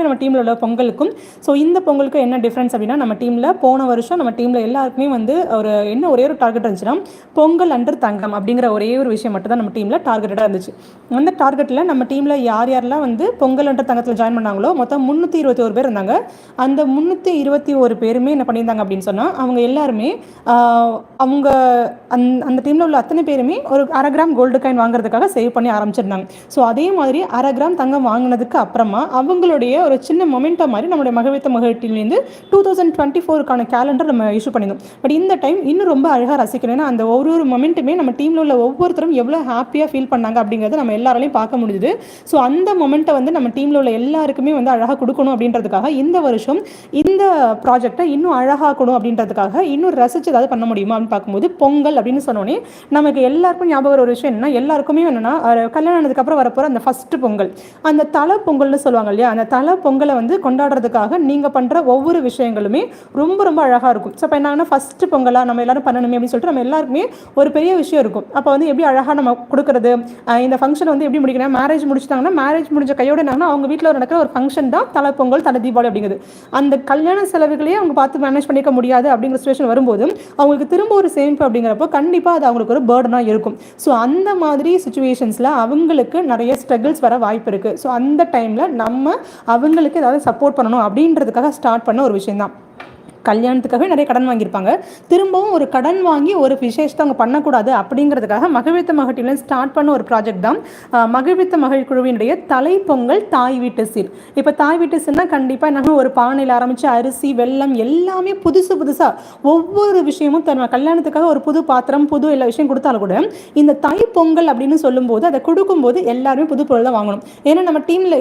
நம்ம டீமில் உள்ள பொங்கலுக்கும் இந்த பொங்கலுக்கும் என்ன டிஃப்ரென்ஸ் அப்படின்னா, நம்ம டீமில் போன வருஷம் நம்ம டீமில் எல்லாருக்குமே ஒரே ஒரு டார்கெட் இருந்துச்சுன்னா, பொங்கல் அன்று தங்கம் அப்படிங்கிற ஒரே ஒரு விஷயம் மட்டும் தான் நம்ம டீமில் டார்கெட்டாக இருந்துச்சு. அந்த டார்கெட்டில் நம்ம டீமில் யாரெல்லாம் பொங்கல் அன்று தங்கத்தில் ஜாயின் பண்ணாங்களோ மொத்தம் 321 பேர் இருந்தாங்க. அந்த 321 பேருமே என்ன பண்ணியிருந்தாங்க அப்படின்னு சொன்னால், அவங்க எல்லாருமே அவங்க அந்த டீமில் உள்ள அத்தனை பேருமே ஒரு 1/2 கிராம் கோல்டு காயின் வாங்குறதுக்காக சேவ் பண்ணி ஆரம்பிச்சிருந்தாங்க. அதே மாதிரி 1/2 கிராம் தங்கம் வாங்கினதுக்கு அப்புறமா அவங்களுடைய ஒரு சின்ன மொமெண்டோ மாதிரி நம்மளுடைய மகவித்த மகிழ்ச்சியிலேருந்து 2024க்கான கேலண்டர் நம்ம இஷ்யூ பண்ணியிருந்தோம். பட் இந்த டைம் இன்னும் ரொம்ப அழகாக ரசிக்கணும். ஏன்னா அந்த ஒரு மொமெண்ட்டுமே நம்ம டீமில் உள்ள ஒவ்வொருத்தரும் எவ்வளோ ஹாப்பியாக ஃபீல் பண்ணாங்க அப்படிங்கிறத நம்ம எல்லாராலையும் பார்க்க முடியுது. அந்த மொமெண்ட்டை நம்ம டீமில் உள்ள எல்லாருக்குமே அழகாக கொடுக்கணும் அப்படின்றதுக்காக இந்த வருஷம் இந்த ப்ராஜெக்டை இன்னும் அழகாக்கணும் அப்படின்றதுக்காக இன்னும் ரசித்து ஏதாவது பண்ண முடியுமா அப்படின்னு பார்க்கும்போது, பொங்கல் அப்படின்னு சொன்னோன்னே நமக்கு எல்லாருக்கும் ஞாபகம் ஒரு விஷயம் என்னன்னா, எல்லாருக்குமே என்னன்னா கல்யாணம் ஆனதுக்கப்புறம் வரப்போகிற அந்த ஃபர்ஸ்ட் பொங்கல், அந்த தலை பொங்கல்னு சொல்லுவாங்க இல்லையா, அந்த தலை பொங்கலை கொண்டாடுறதுக்காக நீங்கள் பண்ணுற ஒவ்வொரு விஷயங்களுமே ரொம்ப ரொம்ப அழகாக இருக்கும். இப்போ என்னன்னா, ஃபஸ்ட்டு பொங்கலாக நம்ம எல்லாரும் பண்ணணுமே அப்படின்னு சொல்லிட்டு நம்ம எல்லாருக்குமே ஒரு பெரிய விஷயம் இருக்கும். அப்போ எப்படி அழகாக நம்ம கொடுக்குறது, இந்த ஃபங்க்ஷன் எப்படி முடிக்கணும், மேரேஜ் முடிச்சிட்டாங்கன்னா மேரேஜ் முடிஞ்ச கையோட என்னன்னா அவங்க வீட்டில் நடக்கிற ஒரு ஃபங்க்ஷன் தான் தலை பொங்கல் தலை தீபாவளி அப்படிங்கிறது. அந்த கல்யாண செலவுகளையே அவங்க பார்த்து மேனேஜ் பண்ணிக்க முடியாது அப்படிங்கிற சுச்சுவேஷன் வரும்போது அவங்களுக்கு திரும்ப ஒரு சேமிப்பு அப்படிங்கிறப்போ கண்டிப்பாக அது அவங்களுக்கு ஒரு பேர்டனாக இருக்கும். அந்த மாதிரி சுச்சுவேஷன்ஸில் அவங்களுக்கு நிறைய ஸ்ட்ரகிள்ஸ் வர வாய்ப்பு இருக்குது. அந்த டைமில் நம்ம அவங்களுக்கு ஏதாவது சப்போர்ட் பண்ணணும் அப்படின்றதுக்காக ஸ்டார்ட் பண்ண ஒரு விஷயம் தான். கல்யாணத்துக்காகவே நிறைய கடன் வாங்கியிருப்பாங்க. திரும்பவும் ஒரு கடன் வாங்கி ஒரு விசேஷத்தை அவங்க பண்ணக்கூடாது அப்படிங்கிறதுக்காக மகிழ்வித்த மகிழ்ச்சியில் ஸ்டார்ட் பண்ண ஒரு ப்ராஜெக்ட் தான் மகிழ்வித்த மகிழ் குழுவினுடைய தலைப்பொங்கல் தாய் வீட்டு சீர். இப்போ தாய் வீட்டு சீர்னா கண்டிப்பாக நாங்கள் ஒரு பானையில் ஆரம்பித்து அரிசி வெல்லம் எல்லாமே புதுசாக ஒவ்வொரு விஷயமும் தன் கல்யாணத்துக்காக ஒரு புது பாத்திரம் புது எல்லா விஷயம் கொடுத்தாலும் கூட இந்த தைப்பொங்கல் அப்படின்னு சொல்லும்போது அதை கொடுக்கும்போது எல்லாருமே புது பொருள் தான் வாங்கணும். ஏன்னா நம்ம டீமில்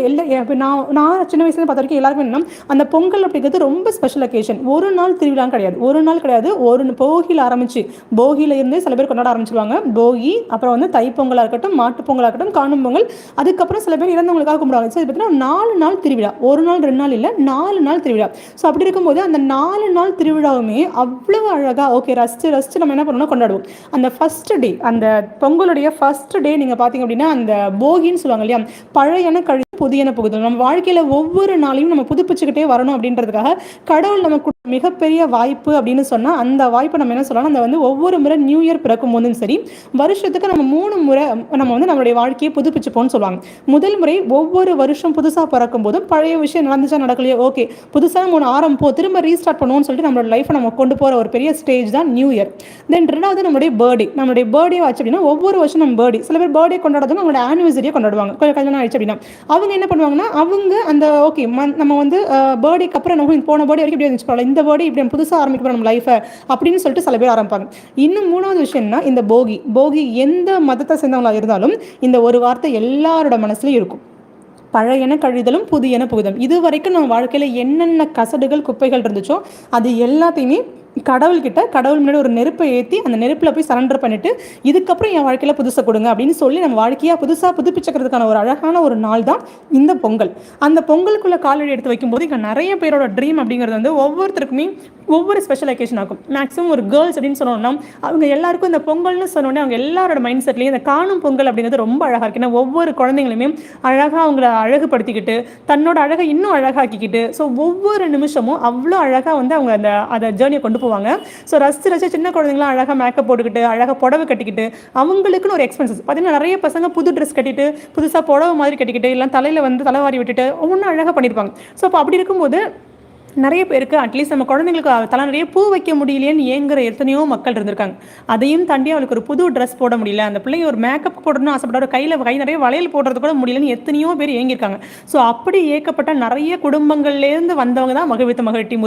நான் சின்ன வயசுல பார்த்த வரைக்கும் எல்லாருமே என்ன, அந்த பொங்கல் அப்படிங்கிறது ரொம்ப ஸ்பெஷல் அக்கேஷன். ஒரு நாள் திருவிழா கிடையாது, ஒரு போகியில் ஆரம்பிச்சு போகியில இருந்தே சில பேர் கொண்டாட ஆரம்பிச்சிருவாங்க. போகி, அப்புறம் தைப்பொங்கலாக இருக்கட்டும், மாட்டு பொங்கலாக இருக்கட்டும், காணும் பொங்கல், அதுக்கப்புறம் சில பேர் இறந்தவங்களுக்காக கும்பிடுவாங்க. ஸோ இது பார்த்தீங்கன்னா 4 நாள் திருவிழா, ஒரு நாள் 2 நாள் இல்லை 4 நாள் திருவிழா. ஸோ அப்படி இருக்கும்போது அந்த 4 நாள் திருவிழாவுமே அவ்வளவு அழகாக ரசிச்சு நம்ம என்ன பண்ணணும் கொண்டாடுவோம். அந்த ஃபர்ஸ்ட் டே, அந்த பொங்கலுடைய ஃபர்ஸ்ட் டே நீங்கள் பார்த்தீங்க அப்படின்னா அந்த போகின்னு சொல்லுவாங்க இல்லையா, பழையன கழி புதியன புகுதல். நம்ம வாழ்க்கையில் ஒவ்வொரு நாளையும் நம்ம புதுப்பிச்சுக்கிட்டே வரணும் அப்படின்றதுக்காக கடவுள் நமக்கு மிகப்பெரிய வாய்ப்பு அப்படின்னு சொன்னால் அந்த வாய்ப்பை நம்ம என்ன சொல்லலாம், அந்த ஒவ்வொரு முறை நியூ இயர் பிறக்கும் போதும் சரி, வருஷத்துக்கு நம்ம 3 முறை நம்ம நம்மளுடைய வாழ்க்கையை புதுப்பிச்சுப்போம்னு சொல்லுவாங்க. முதல் முறை ஒவ்வொரு வருஷம் புதுசாக பிறக்கும் போதும் பழைய விஷயம் நடந்துச்சா நடக்கலையோ ஓகே, புதுசாக ஆரம்பம் திரும்ப ரீஸ்டார்ட் பண்ணுவோம்னு சொல்லிட்டு நம்மளோட லைஃப்பை நம்ம கொண்டு போகிற ஒரு பெரிய ஸ்டேஜ் தான் நியூ இயர். தென் ரெண்டாவது நம்மளுடைய பர்த்டே ஆச்சு அப்படின்னா ஒவ்வொரு வருஷம் நம்ம பர்த்டே, சில பேர் பர்த்டே கொண்டாடுறதும் அவங்களோட ஆனிவர்சரியை கொண்டாடுவாங்க. கல்யாணம் ஆயிடுச்சு அப்படின்னா அவங்க என்ன பண்ணுவாங்கன்னா அவங்க அந்த ஓகே நம்ம பர்த்டேக்கு அப்புறம் நம்ம போன பர்த்டே வரைக்கும் இப்படி இருந்துச்சு, இந்த பர்த்டே இப்படி புதுசாக ஆரம்பிக்கிறோம் நம்ம லைஃபை அப்படின்னு சொல்லிட்டு சில பேர் ஆரம்பிப்பாங்க. இன்னும் 3வது விஷயம்னா இந்த போகி எந்த மதத்தை சேர்ந்தவங்களா இருந்தாலும் இந்த ஒரு வார்த்தை எல்லாரோட மனசுலயும் இருக்கும், பழையன கழிதலும் புதியன புகுதலும். இது வரைக்கும் நம்ம வாழ்க்கையில் என்னென்ன கசடுகள் குப்பைகள் இருந்துச்சோ அது எல்லாத்தையுமே கடவுள் முன்னாடி ஒரு நெருப்பை ஏற்றி அந்த நெருப்பில் போய் சரண்டர் பண்ணிட்டு இதுக்கப்புறம் என் வாழ்க்கையில் புதுசாக கொடுங்க அப்படின்னு சொல்லி நம்ம வாழ்க்கையாக புதுப்பிச்சுக்கிறதுக்கான ஒரு அழகான ஒரு நாள் தான் இந்த பொங்கல். அந்த பொங்கலுக்குள்ள காலடி எடுத்து வைக்கும்போது இங்கே நிறைய பேரோட ட்ரீம் அப்படிங்கிறது ஒவ்வொருத்தருக்குமே ஒவ்வொரு ஸ்பெஷல் அக்கேஷன் ஆகும். மேக்ஸிமம் ஒரு கேர்ள்ஸ் அப்படின்னு சொன்னோம்னா அவங்க எல்லாருக்கும் இந்த பொங்கல்னு சொன்னோடனே அவங்க எல்லாரோட மைண்ட் செட்லேயும் இந்த காணும் பொங்கல் அப்படிங்கிறது ரொம்ப அழகாக இருக்கு. ஏன்னா ஒவ்வொரு குழந்தைங்களுமே அழகாக அவங்கள அழகுபடுத்திக்கிட்டு தன்னோட அழகை இன்னும் அழகாக்கிக்கிட்டு ஒவ்வொரு நிமிஷமும் அவ்வளோ அழகாக அவங்க அதை ஜேர்னியை கொண்டு போவாங்க. ஸோ ரசிச்சு சின்ன குழந்தைங்களாம் அழகாக மேக்கப் போட்டுக்கிட்டு அழகாக புடவை கட்டிக்கிட்டு அவங்களுக்குன்னு ஒரு எக்ஸ்பென்சஸ் பார்த்தீங்கன்னா நிறைய பசங்க புது ட்ரெஸ் கட்டிட்டு புதுசாக புடவை மாதிரி கட்டிக்கிட்டு இல்லை தலையில் தலைவாரி விட்டுட்டு ஒவ்வொன்றும் அழகாக பண்ணியிருப்பாங்க. ஸோ அப்போ அப்படி இருக்கும்போது நிறைய பேருக்கு அட்லீஸ்ட் நம்ம குழந்தைங்களுக்கு தலை நிறைய பூ வைக்க முடியலையேன்னு ஏங்குற எத்தனையோ மக்கள் இருந்திருக்காங்க. அதையும் தாண்டி அவளுக்கு ஒரு புது ட்ரெஸ் போட முடியல, அந்த பிள்ளைங்க ஒரு மேக்கப் போடணும்னு ஆசைப்பட்ட கை நிறைய வளையல் போடுறது கூட முடியலன்னு எத்தனையோ பேர் ஏங்கியிருக்காங்க. ஸோ அப்படி ஏற்கப்பட்ட நிறைய குடும்பங்கள்லேருந்து வந்தவங்க தான் மகிழ்வித்த மகிழ்ச்சி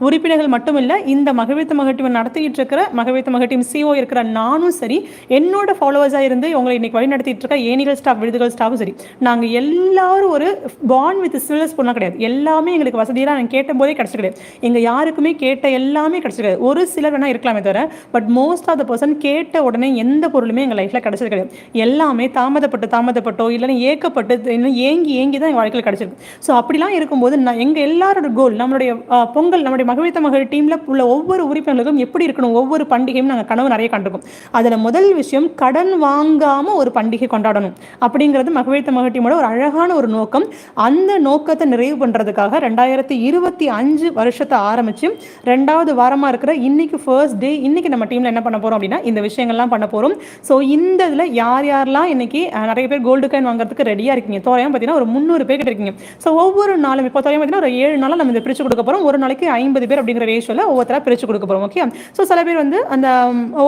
உறுப்பினர்கள் மட்டும் இல்லை, இந்த மகிழ்வித்த மகிழ்ச்சி நடத்திட்டு இருக்கிற மகிழ்வித்த மகிழ்ச்சி சிஓ இருக்கிற நானும் சரி, என்னோட ஃபாலோவர்ஸாக இருந்து உங்களை இன்னைக்கு வழி நடத்திட்டு இருக்க ஏனிகள் ஸ்டாஃப் விருதுகள் ஸ்டாஃபும் சரி, நாங்கள் எல்லாரும் ஒரு பாண்ட் வித் சில்வர் ஸ்பூன்லாம் கிடையாது. எல்லாமே எங்களுக்கு வசதியாக நான் கேட்ட கேட்ட போதே கிடச்சிருக்காது. எங்கள் யாருக்குமே கேட்ட எல்லாமே கிடச்சிருக்காது. ஒரு சிலர் வேணால் இருக்கலாமே தவிர, but most of the person கேட்ட உடனே எந்த பொருளுமே எங்கள் லைஃப்பில் கிடச்சது கிடையாது. எல்லாமே தாமதப்பட்டோ இல்லைன்னா ஏக்கப்பட்டு இன்னும் ஏங்கி ஏங்கி தான் எங்கள் வாழ்க்கையில் கிடச்சிருக்கு. ஸோ அப்படிலாம் இருக்கும்போது எங்கள் எல்லாரோட கோல், நம்மளுடைய பொங்கல், நம்மளுடைய மகிழ்த்த மகள் டீமில் உள்ள ஒவ்வொரு உறுப்பினர்களுக்கும் எப்படி இருக்கணும், ஒவ்வொரு பண்டிகையும் நாங்கள் கனவு நிறைய கண்டிருக்கோம். அதில் முதல் விஷயம், கடன் வாங்காமல் ஒரு பண்டிகை கொண்டாடணும் அப்படிங்கிறது மகிழ்த்த மகள் டீமோட ஒரு அழகான ஒரு நோக்கம். அந்த நோக்கத்தை நிறைவு பண்ணுறதுக்காக 2025 வருஷத்தை ஆரம்பித்து 2வது வாரமாக இருக்கிற இன்னைக்கு ஃபர்ஸ்ட் டே, இன்னைக்கு நம்ம டீமில் என்ன பண்ண போகிறோம் அப்படின்னா இந்த விஷயங்கள்லாம் பண்ண போகிறோம். ஸோ இந்த இதில் யார் யாரெல்லாம் இன்னைக்கு நிறைய பேர் கோல்டு காயின் வாங்குறதுக்கு ரெடியாக இருக்கீங்க, தோராயம் பார்த்தீங்கன்னா ஒரு 300 பேர் கிட்ட இருக்கீங்க. ஸோ ஒவ்வொரு நாளும் இப்போ தோராயம் பார்த்தீங்கன்னா ஒரு 7 நாளாக நம்ம இதை பிரித்து கொடுக்க போகிறோம். ஒரு நாளைக்கு 50 பேர் அப்படிங்கிற ரேஷியோவில் ஒவ்வொருத்தராக பிரித்து கொடுக்க போகிறோம். ஓகே. ஸோ சில பேர் வந்து அந்த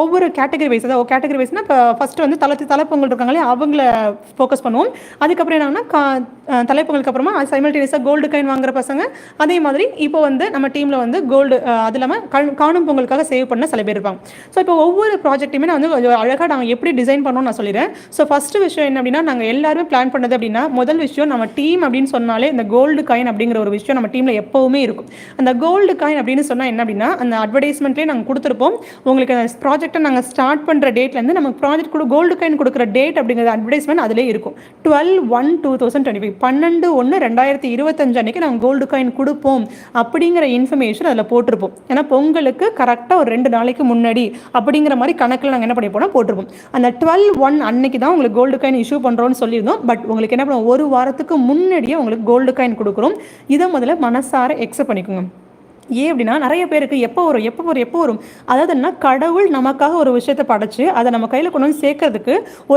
ஒவ்வொரு கேட்டகரி வைஸ், அதாவது கேட்டகரி வைஸ்னால் இப்போ ஃபஸ்ட்டு வந்து தலைப்பொங்கல் இருக்காங்களே அவங்கள ஃபோக்கஸ் பண்ணுவோம். அதுக்கப்புறம் என்னன்னா தலைப்பொங்கலுக்கு அப்புறமா சைமல்டேனியஸாக கோல்டு காயின் வாங்குற பசங்க, அதே மாதிரி இப்போ வந்து நம்ம டீமில் வந்து கோல்டு அது இல்லாமல் காணும் பொங்கலுக்காக சேவ் பண்ண சில பேர் இருப்பாங்க. ஸோ இப்போ ஒவ்வொரு ப்ராஜெக்ட்டுமே நான் வந்து அழகாக நாங்கள் எப்படி டிசைன் பண்ணோம்னு நான் சொல்லிடுறேன். ஸோ ஃபஸ்ட்டு விஷயம் என்ன அப்படின்னா, நாங்கள் எல்லாருமே பிளான் பண்ணது அப்படின்னா, முதல் விஷயம் நம்ம டீம் அப்படின்னு சொன்னாலே இந்த கோல்டு காயின் அப்படிங்கிற ஒரு விஷயம் நம்ம டீமில் எப்போவுமே இருக்கும். அந்த கோல்டு காயின் அப்படின்னு சொன்னால் என்ன அப்படின்னா, அந்த அட்வர்டைஸ்மெண்ட்லேயே நாங்கள் கொடுத்துருப்போம். உங்களுக்கு அந்த ப்ராஜெக்டை நாங்கள் ஸ்டார்ட் பண்ணுற டேட்லேருந்து நம்ம ப்ராஜெக்ட் கூட கோல்டு காயின் கொடுக்குற டேட் அப்படிங்கிற அட்வர்டைஸ்மெண்ட் அதிலே இருக்கும். 12/1/2025 12/1/2025 அன்றைக்கி நாங்கள் கோல்டு காயின் கொடுப்போம் அப்படிங்கிற இன்ஃபர்மேஷன் அதில் போட்டிருப்போம். ஏன்னா பொங்கலுக்கு கரெக்டாக ஒரு 2 நாளைக்கு முன்னாடி அப்படிங்கிற மாதிரி கணக்கில் நாங்கள் என்ன பண்ணிப்போம்னா போட்டிருப்போம். அந்த 12/1 அன்னைக்கு தான் உங்களுக்கு கோல்டு காயின் இஷ்யூ பண்ணுறோன்னு சொல்லியிருந்தோம். பட் உங்களுக்கு என்ன பண்ணுவோம், ஒரு வாரத்துக்கு முன்னாடியே உங்களுக்கு கோல்டு காயின் கொடுக்குறோம். இதை முதல்ல மனசார எக்ஸப்ட் பண்ணிக்கோங்க. ஏன் அப்படின்னா, நிறைய பேருக்கு எப்போ வரும் அதாவது என்ன, கடவுள் நமக்காக ஒரு விஷயத்தை படைச்சு அதை நம்ம கையில் கொண்டு வந்து சேர்க்கறதுக்கு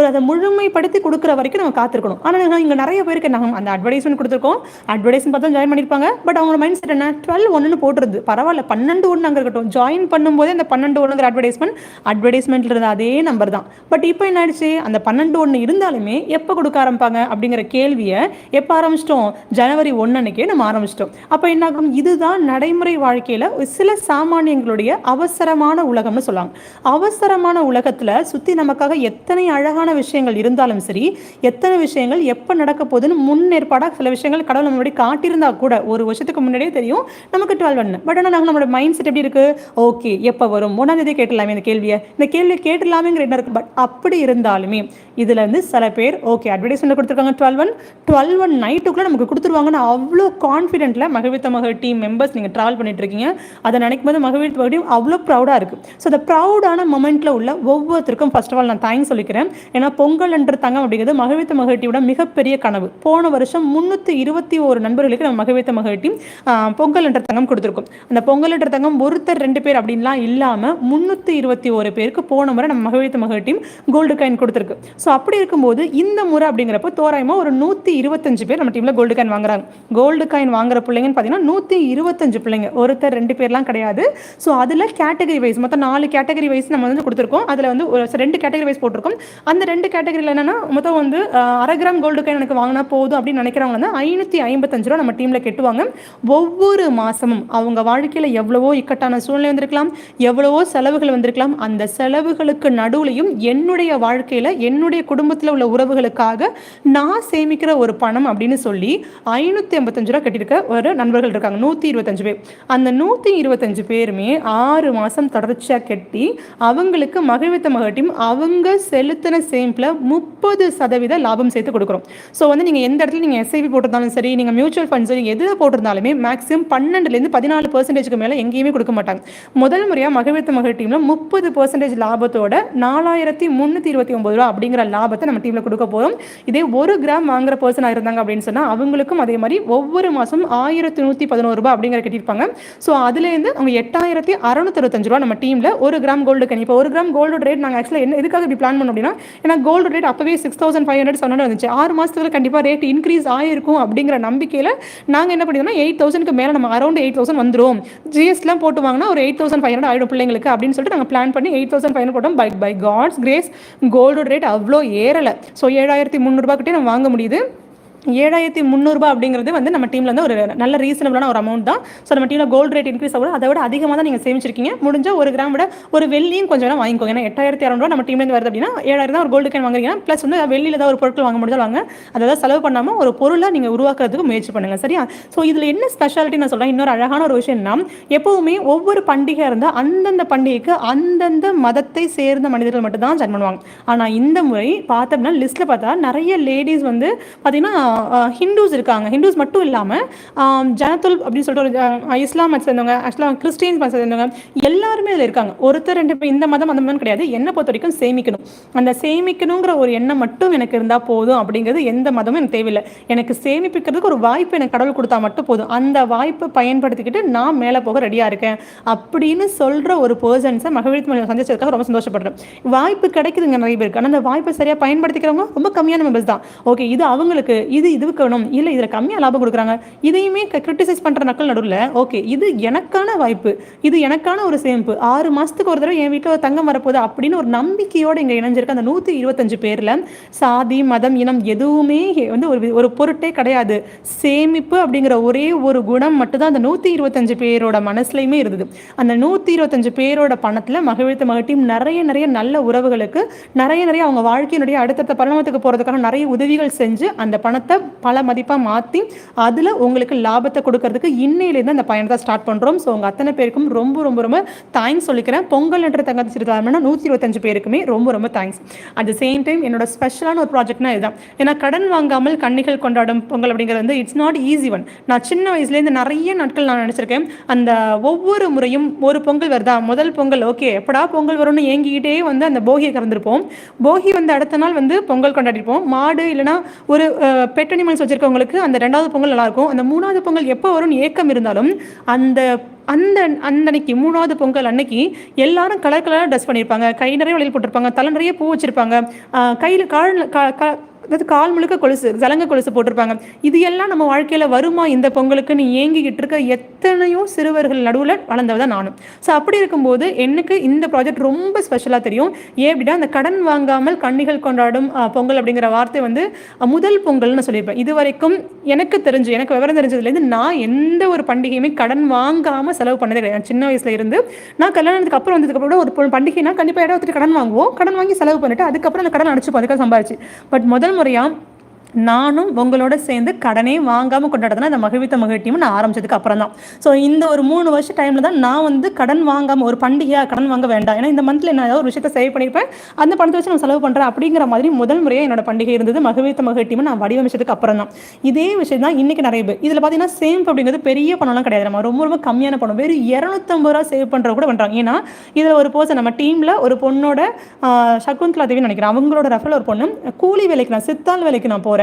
அதை முழுமைப்படுத்தி கொடுக்குற வரைக்கும் நம்ம காத்திருக்கணும். ஆனால் இங்கே நிறைய பேருக்கு நாங்கள் அந்த அட்வர்டைஸ்மெண்ட் கொடுத்துருக்கோம், அட்வர்டைஸ்மெண்ட் பார்த்தா ஜாயின் பண்ணியிருப்பாங்க. பட் அவங்க மைண்ட் செட் என்ன, 12/1 போட்டுருது, பரவாயில்ல 12/1 அங்கே இருக்கட்டும். ஜாயின் பண்ணும்போதே அந்த 12/1 அட்வர்டைஸ்மெண்ட்ல இருந்த அதே நம்பர் தான். பட் இப்போ என்ன ஆயிடுச்சு, அந்த 12/1 இருந்தாலுமே எப்போ கொடுக்க ஆரம்பிப்பாங்க அப்படிங்கிற கேள்வியை எப்போ ஆரம்பிச்சிட்டோம், ஜனவரி 1 அன்னைக்கே நம்ம ஆரம்பிச்சிட்டோம். அப்போ என்ன ஆகும், இதுதான் நடைமுறை வாழ்க்கையில் சில சாமானியங்களுடைய அவசரமான உலகம்னு சொல்லுவாங்க. அவசரமான உலகத்தில் சுற்றி நமக்காக எத்தனை அழகான விஷயங்கள் இருந்தாலும் சரி, எத்தனை விஷயங்கள் எப்போ நடக்க போகுதுன்னு முன்னேற்பாடாக சில விஷயங்கள் கடவுள் நம்மளுடைய காட்டியிருந்தா கூட ஒரு வருஷத்துக்கு முன்னாடியே தெரியும் நமக்கு 12/1. பட் ஆனால் நாங்கள் நம்மளோட மைண்ட் செட் எப்படி இருக்குது, ஓகே எப்போ வரும், 1ஆம் கேட்டலாமே, இந்த கேள்வியை கேட்டலாமேங்கிற என்ன இருக்குது. பட் அப்படி இருந்தாலுமே இதில் இருந்து சில பேர் ஓகே அட்வர்டைஸ்மெண்ட் கொடுத்துருக்காங்க 12/1 நைட்டுக்குள்ளே நமக்கு கொடுத்துருவாங்கன்னு அவ்வளோ கான்ஃபிடென்ட்டில் மகிழ்த்த மகள் டீம் மெம்பர்ஸ் நீங்கள் ட்ராவல் பண்ணிட்டு இருக்கீங்க. அதை நினைக்கும் போது மகிழ்ச்சி மறுபடியும் அவ்வளோ ப்ரௌடாக இருக்குது. ஸோ அந்த ப்ரௌடான மொமெண்ட்டில் உள்ள ஒவ்வொருத்தருக்கும் ஃபர்ஸ்ட் ஆஃப் ஆல் நான் தேங்க்ஸ் சொல்லிக்கிறேன். ஏன்னா பொங்கல் என்ற தங்கம் அப்படிங்கிறது மகிழ்த்த மகிழ்ச்சியோட மிகப்பெரிய கனவு. போன வருஷம் 321 நண்பர்களுக்கு நம்ம மகிழ்த்த மகிழ்ச்சி பொங்கல் என்ற தங்கம் கொடுத்துருக்கோம். அந்த பொங்கல் என்ற தங்கம் ஒருத்தர் 2 பேர் அப்படின்லாம் இல்லாமல் 321 பேருக்கு போன முறை நம்ம மகிழ்த்த மகிழ்ச்சி கோல்டு காயின் கொடுத்துருக்கு. ஸோ அப்படி இருக்கும்போது இந்த முறை அப்படிங்கிறப்போ தோராயமாக ஒரு 125 பேர் நம்ம டீமில் கோல்டு காயின் வாங்குறாங்க. கோல்டு காயின் வாங்குற பிள்ளைங்கன்னு பார்த்தீங்கன்னா 125 பிள்ளைங்க, ஒருத்தர் 2 பேர்லாம் கிடையாது. ஸோ அதில் கேட்டகரி வைஸ் மொத்தம் 4 கேட்டகரி வைஸ் நம்ம வந்து கொடுத்துருக்கோம். அதில் வந்து 2 கேட்டகரி வைஸ் போட்டிருக்கோம். அந்த 2 கேட்டகரியில் என்னென்னா மொத்தம் வந்து 1/2 கிராம் கோல்டு காயின் எனக்கு வாங்கினா போதும் அப்படின்னு நினைக்கிறவங்க வந்து 555 ரூபா நம்ம டீமில் கெட்டுவாங்க. ஒவ்வொரு மாதமும் அவங்க வாழ்க்கையில் எவ்வளவோ இக்கட்டான சூழ்நிலை வந்திருக்கலாம், எவ்வளவோ செலவுகள் வந்திருக்கலாம். அந்த செலவுகளுக்கு நடுவுலையும் என்னுடைய வாழ்க்கையில் என்னுடைய குடும்பத்தில் உள்ள உறவுகளுக்காக நான் சேமிக்கிற ஒரு பணம் அப்படின்னு சொல்லி 555 ரூபா கட்டியிருக்க ஒரு நண்பர்கள் இருக்காங்க, 125 பேர். அந்த 125 பேருமே 6 மாதம் தொடர்ச்சியாக கட்டி அவங்களுக்கு மகிழ்வித்த மகட்டியும் அவங்க செலுத்தின சேமிப்பில் 30% லாபம் சேர்த்து கொடுக்குறோம். ஸோ வந்து நீங்கள் எந்த இடத்துல நீங்கள் எஸ்ஐபி போட்டிருந்தாலும் சரி, நீங்கள் மியூச்சுவல் ஃபண்ட் சரி எதில் போட்டிருந்தாலுமே மேக்ஸிமம் 12% 14% மேலே எங்கேயுமே கொடுக்க மாட்டாங்க. முதல் முறையாக மகிழ்வித்த மகள் டீமில் 30% லாபத்தோட 4329 ரூபா அப்படிங்கிற லாபத்தை நம்ம டீமில் கொடுக்க போகிறோம். இதே 1 கிராம் வாங்குற பர்சனாக இருந்தாங்க அப்படின்னு சொன்னால் அவங்களுக்கும் அதே மாதிரி ஒவ்வொரு மாதம் 1111 ரூபா அப்படிங்கிற கட்டியிருப்பாங்க. ஸோ அதுலேருந்து அவங்க 8665 ரூபா நம்ம டீமில் 1 கிராம் கோல்டு கணி. இப்போ 1 கிராம் கோல்டு ரேட் நாங்கள் ஆக்சுவலாக என்ன எதுக்காக இப்படி பிளான் பண்ணோம் அப்படின்னா, ஏன்னா கோல்டு ரேட் அப்போவே 6500 700 வந்துச்சு. 6 மாதத்துல கண்டிப்பாக ரேட் இன்க்ரீஸ் ஆகிருக்கும் அப்படிங்கிற நம்பிக்கையில் நாங்கள் என்ன பண்ணியிருந்தோம்னா 8000க்கு மேலே நம்ம அரௌண்ட் 8000 வந்துடும், ஜிஎஸ்டிலாம் போட்டு வாங்கினா ஒரு 8500 ஆகிடும் பிள்ளைங்களுக்கு அப்படின்னு சொல்லிட்டு நாங்கள் பிளான் பண்ணி 8500 போட்டோம். By God's grace gold rate அவ்வளோ ஏறலை. ஸோ 7300 ரூபாய்க்கிட்டே நம்ம வாங்க முடியுது. 7,300 அப்படிங்கிறது வந்து நம்ம டீமில் வந்து ஒரு நல்ல ரீசனபிளான ஒரு அமௌண்ட் தான். ஸோ நம்ம டீமில் கோல்டு ரேட் இன்க்ரீஸ் ஆகும், அதை விட அதிகமாக தான் நீங்கள் சேமிச்சிருக்கீங்க. முடிஞ்ச ஒரு கிராம் விட ஒரு வெள்ளியும் கொஞ்சம் வேணா வாங்கிக்கோங்க. ஏன்னா 8,600 நம்ம டீம்லேருந்து வருது அப்படின்னா 7,000 தான் ஒரு கோல்டு காயின் வாங்குறீங்க. ப்ளஸ் வந்து வெள்ளியில் ஏதாவது ஒரு பொருட்கள் வாங்க முடிஞ்சால் வாங்க. அதாவது செலவு பண்ணாமல் ஒரு பொருளை நீங்கள் உருவாக்குறதுக்கு முயற்சி பண்ணுங்கள். சரியா? ஸோ இதில் என்ன ஸ்பெஷாலிட்டி நான் சொல்கிறேன், இன்னொரு அழகான ஒரு விஷயம்னா, எப்போவுமே ஒவ்வொரு பண்டிகை இருந்தால் அந்தந்த பண்டிகைக்கு அந்தந்த மதத்தை சேர்ந்த மனிதர்கள் மட்டும் தான் ஜாயின் பண்ணுவாங்க. ஆனால் இந்த முறை பார்த்தோம்னா லிஸ்ட்டில் பார்த்தா நிறைய லேடிஸ் வந்து பார்த்தீங்கன்னா ஹிந்துஸ் இருக்காங்க. ஹிந்துஸ் மட்டும் இல்லாமல் ஜனத்துல் அப்படின்னு சொல்லிட்டு ஒரு இஸ்லாம் மதத்தை சேர்ந்தவங்க, ஆக்சுவலாக கிறிஸ்டியன்ஸ் மதத்தை சேர்ந்தவங்க எல்லாருமே இதில் இருக்காங்க. ஒருத்தர் ரெண்டு பேர் இந்த மதம் அந்த மதம் கிடையாது. என்னை பொறுத்த வரைக்கும் சேமிக்கணும், அந்த சேமிக்கணுங்கிற ஒரு எண்ணம் மட்டும் எனக்கு இருந்தால் போதும். அப்படிங்கிறது எந்த மதமும் எனக்கு தேவையில்லை. எனக்கு சேமிப்பிக்கிறதுக்கு ஒரு வாய்ப்பு எனக்கு கடவுள் கொடுத்தா மட்டும் போதும். அந்த வாய்ப்பை பயன்படுத்திக்கிட்டு நான் மேலே போக ரெடியாக இருக்கேன் அப்படின்னு சொல்கிற ஒரு பர்சன்ஸை மகளிர் சந்திச்சதுக்காக ரொம்ப சந்தோஷப்படுறேன். வாய்ப்பு கிடைக்குதுங்க நிறைய பேருக்கு, ஆனால் அந்த வாய்ப்பை சரியாக பயன்படுத்திக்கிறவங்க ரொம்ப கம்மியான மெம்பர்ஸ் தான். ஓகே, இது அவங்களுக்கு, இது இதுக்கு வேணும், இல்லை இதில் கம்மியாக லாபம் கொடுக்குறாங்க, இதையுமே கிரிட்டிசைஸ் பண்ணுற நக்கள் நடுவில் ஓகே இது எனக்கான வாய்ப்பு, இது எனக்கான ஒரு சேமிப்பு, 6 மாதத்துக்கு ஒரு தடவை என் வீட்டில் தங்கம் வரப்போகுது அப்படின்னு ஒரு நம்பிக்கையோடு இங்கே இணைஞ்சிருக்க அந்த 125 பேரில் சாதி மதம் இனம் எதுவுமே வந்து ஒரு பொருட்டே கிடையாது. சேமிப்பு அப்படிங்கிற ஒரே ஒரு குணம் மட்டும்தான் அந்த 125 பேரோட மனசுலையுமே இருந்தது. அந்த 125 பேரோட பணத்தில் மகிழ்த்த மகிழ்ச்சியும் நிறைய நிறைய நல்ல உறவுகளுக்கு நிறைய அவங்க வாழ்க்கையினுடைய அடுத்தடுத்த பரிணாமத்துக்கு போகிறதுக்கான நிறைய உதவிகள் செஞ்சு அந்த பணத்தை பல மதிப்பாக மாற்றி அதில் உங்களுக்கு லாபத்தை கொடுக்கறதுக்கு இன்னையிலேருந்து அந்த பயணத்தை ஸ்டார்ட் பண்ணுறோம். ஸோ உங்கள் அத்தனை பேருக்கும் ரொம்ப ரொம்ப ரொம்ப தேங்க்ஸ் சொல்லிக்கிறேன். பொங்கல் என்ற தங்கத்தை சிறுதாரம்னா 125 பேருக்குமே ரொம்ப ரொம்ப thanks. At the same time என்னோட ஸ்பெஷலான ஒரு ப்ராஜெக்ட்னா இதுதான். ஏன்னா கடன் வாங்காமல் கன்னிகள் கொண்டாடும் பொங்கல் அப்படிங்கிறது வந்து இட்ஸ் நாட் ஈஸி ஒன். நான் சின்ன வயசுலேருந்து நிறைய நாட்கள் நான் நினச்சிருக்கேன். அந்த ஒவ்வொரு முறையும் ஒரு பொங்கல் வருதா, முதல் பொங்கல் ஓகே எப்படா பொங்கல் வரும்னு ஏங்கிக்கிட்டே வந்து அந்த போகியை கறந்துருப்போம். போகி வந்து அடுத்த நாள் வந்து பொங்கல் கொண்டாடிருப்போம். மாடு இல்லைனா ஒரு பெட் அனிமல்ஸ் வச்சிருக்கவங்களுக்கு அந்த 2வது பொங்கல் நல்லாயிருக்கும். அந்த 3வது பொங்கல் எப்போ வரும்னு ஏக்கம் இருந்தாலும் அந்த அன்னைக்கு 3வது பொங்கல் அன்னைக்கு எல்லாரும் கலர் கலராக ட்ரெஸ் பண்ணியிருப்பாங்க, கை நிறைய வளையல் போட்டிருப்பாங்க, தலை நிறைய பூ வச்சிருப்பாங்க, கையில் அதாவது கால் முழுக்க கொலுசு, ஜலங்க கொலுசு போட்டிருப்பாங்க. இது எல்லாம் நம்ம வாழ்க்கையில் வருமா இந்த பொங்கலுக்குன்னு ஏங்கிக்கிட்டு இருக்க எத்தனையோ சிறுவர்கள் நடுவில் வளர்ந்தவதான் நானும். ஸோ அப்படி இருக்கும்போது எனக்கு இந்த ப்ராஜெக்ட் ரொம்ப ஸ்பெஷலாக தெரியும். ஏன் அப்படின்னா அந்த கடன் வாங்காமல் கன்னிகள் கொண்டாடும் பொங்கல் அப்படிங்கிற வார்த்தை வந்து முதல் பொங்கல்னு சொல்லியிருப்பேன். இது வரைக்கும் எனக்கு விவரம் தெரிஞ்சதுலேருந்து நான் எந்த ஒரு பண்டிகையுமே கடன் வாங்காமல் செலவு பண்ணதே கிடையாது. சின்ன வயசுல இருந்து நான் கல்யாணத்துக்கு அப்புறம் வந்ததுக்கப்புறம் ஒரு பண்டிகைனா கண்டிப்பாக இடத்துல கடன் வாங்குவோம், கடன் வாங்கி செலவு பண்ணிட்டு அதுக்கப்புறம் அந்த கடன் அடைச்சிப்போம், அதுக்காக சம்பாதிச்சு. பட் முதல் முறையா நானும் உங்களோட சேர்ந்து கடனே வாங்காமல் கொண்டாடுறதுனா அந்த மகிழ்வித்த மகிழ்ச்சியும் நான் ஆரம்பிச்சதுக்கு அப்புறம் தான். ஸோ இந்த ஒரு 3 வருஷம் டைமில் தான் நான் வந்து கடன் வாங்காமல் ஒரு பண்டிகையாக கடன் வாங்க வேண்டாம், ஏன்னா இந்த மந்த்தில் நான் ஏதாவது ஒரு விஷயத்தை சேவ் பண்ணியிருப்பேன், அந்த பணத்தை வச்சு நான் செலவு பண்ணுறேன் அப்படிங்கிற மாதிரி முதல் முறையாக என்னோட பண்டிகை இருந்தது. மகிழ்வித்த மகிழ்ச்சியும் நான் வடிவமைச்சதுக்கு அப்புறம் தான். இதே விஷயம் தான் இன்றைக்கி நிறைய பேர் இதில் பார்த்தீங்கன்னா சேவ் அப்படிங்கிறது பெரிய பணம்லாம் கிடையாது, நம்ம ரொம்ப ரொம்ப கம்மியான பணம், வெறும் 250 ரூபா சேவ் பண்ணுற கூட பண்ணுறாங்க. ஏன்னா இதில் ஒரு பர்சன் நம்ம டீமில் ஒரு பொண்ணோட சகுந்தலா தேவின்னு நினைக்கிறேன், அவங்களோட ரெஃபரில் ஒரு பொண்ணு கூலி வேலைக்கு நான் சித்தாள் வேலைக்கு நான் போகிறேன்,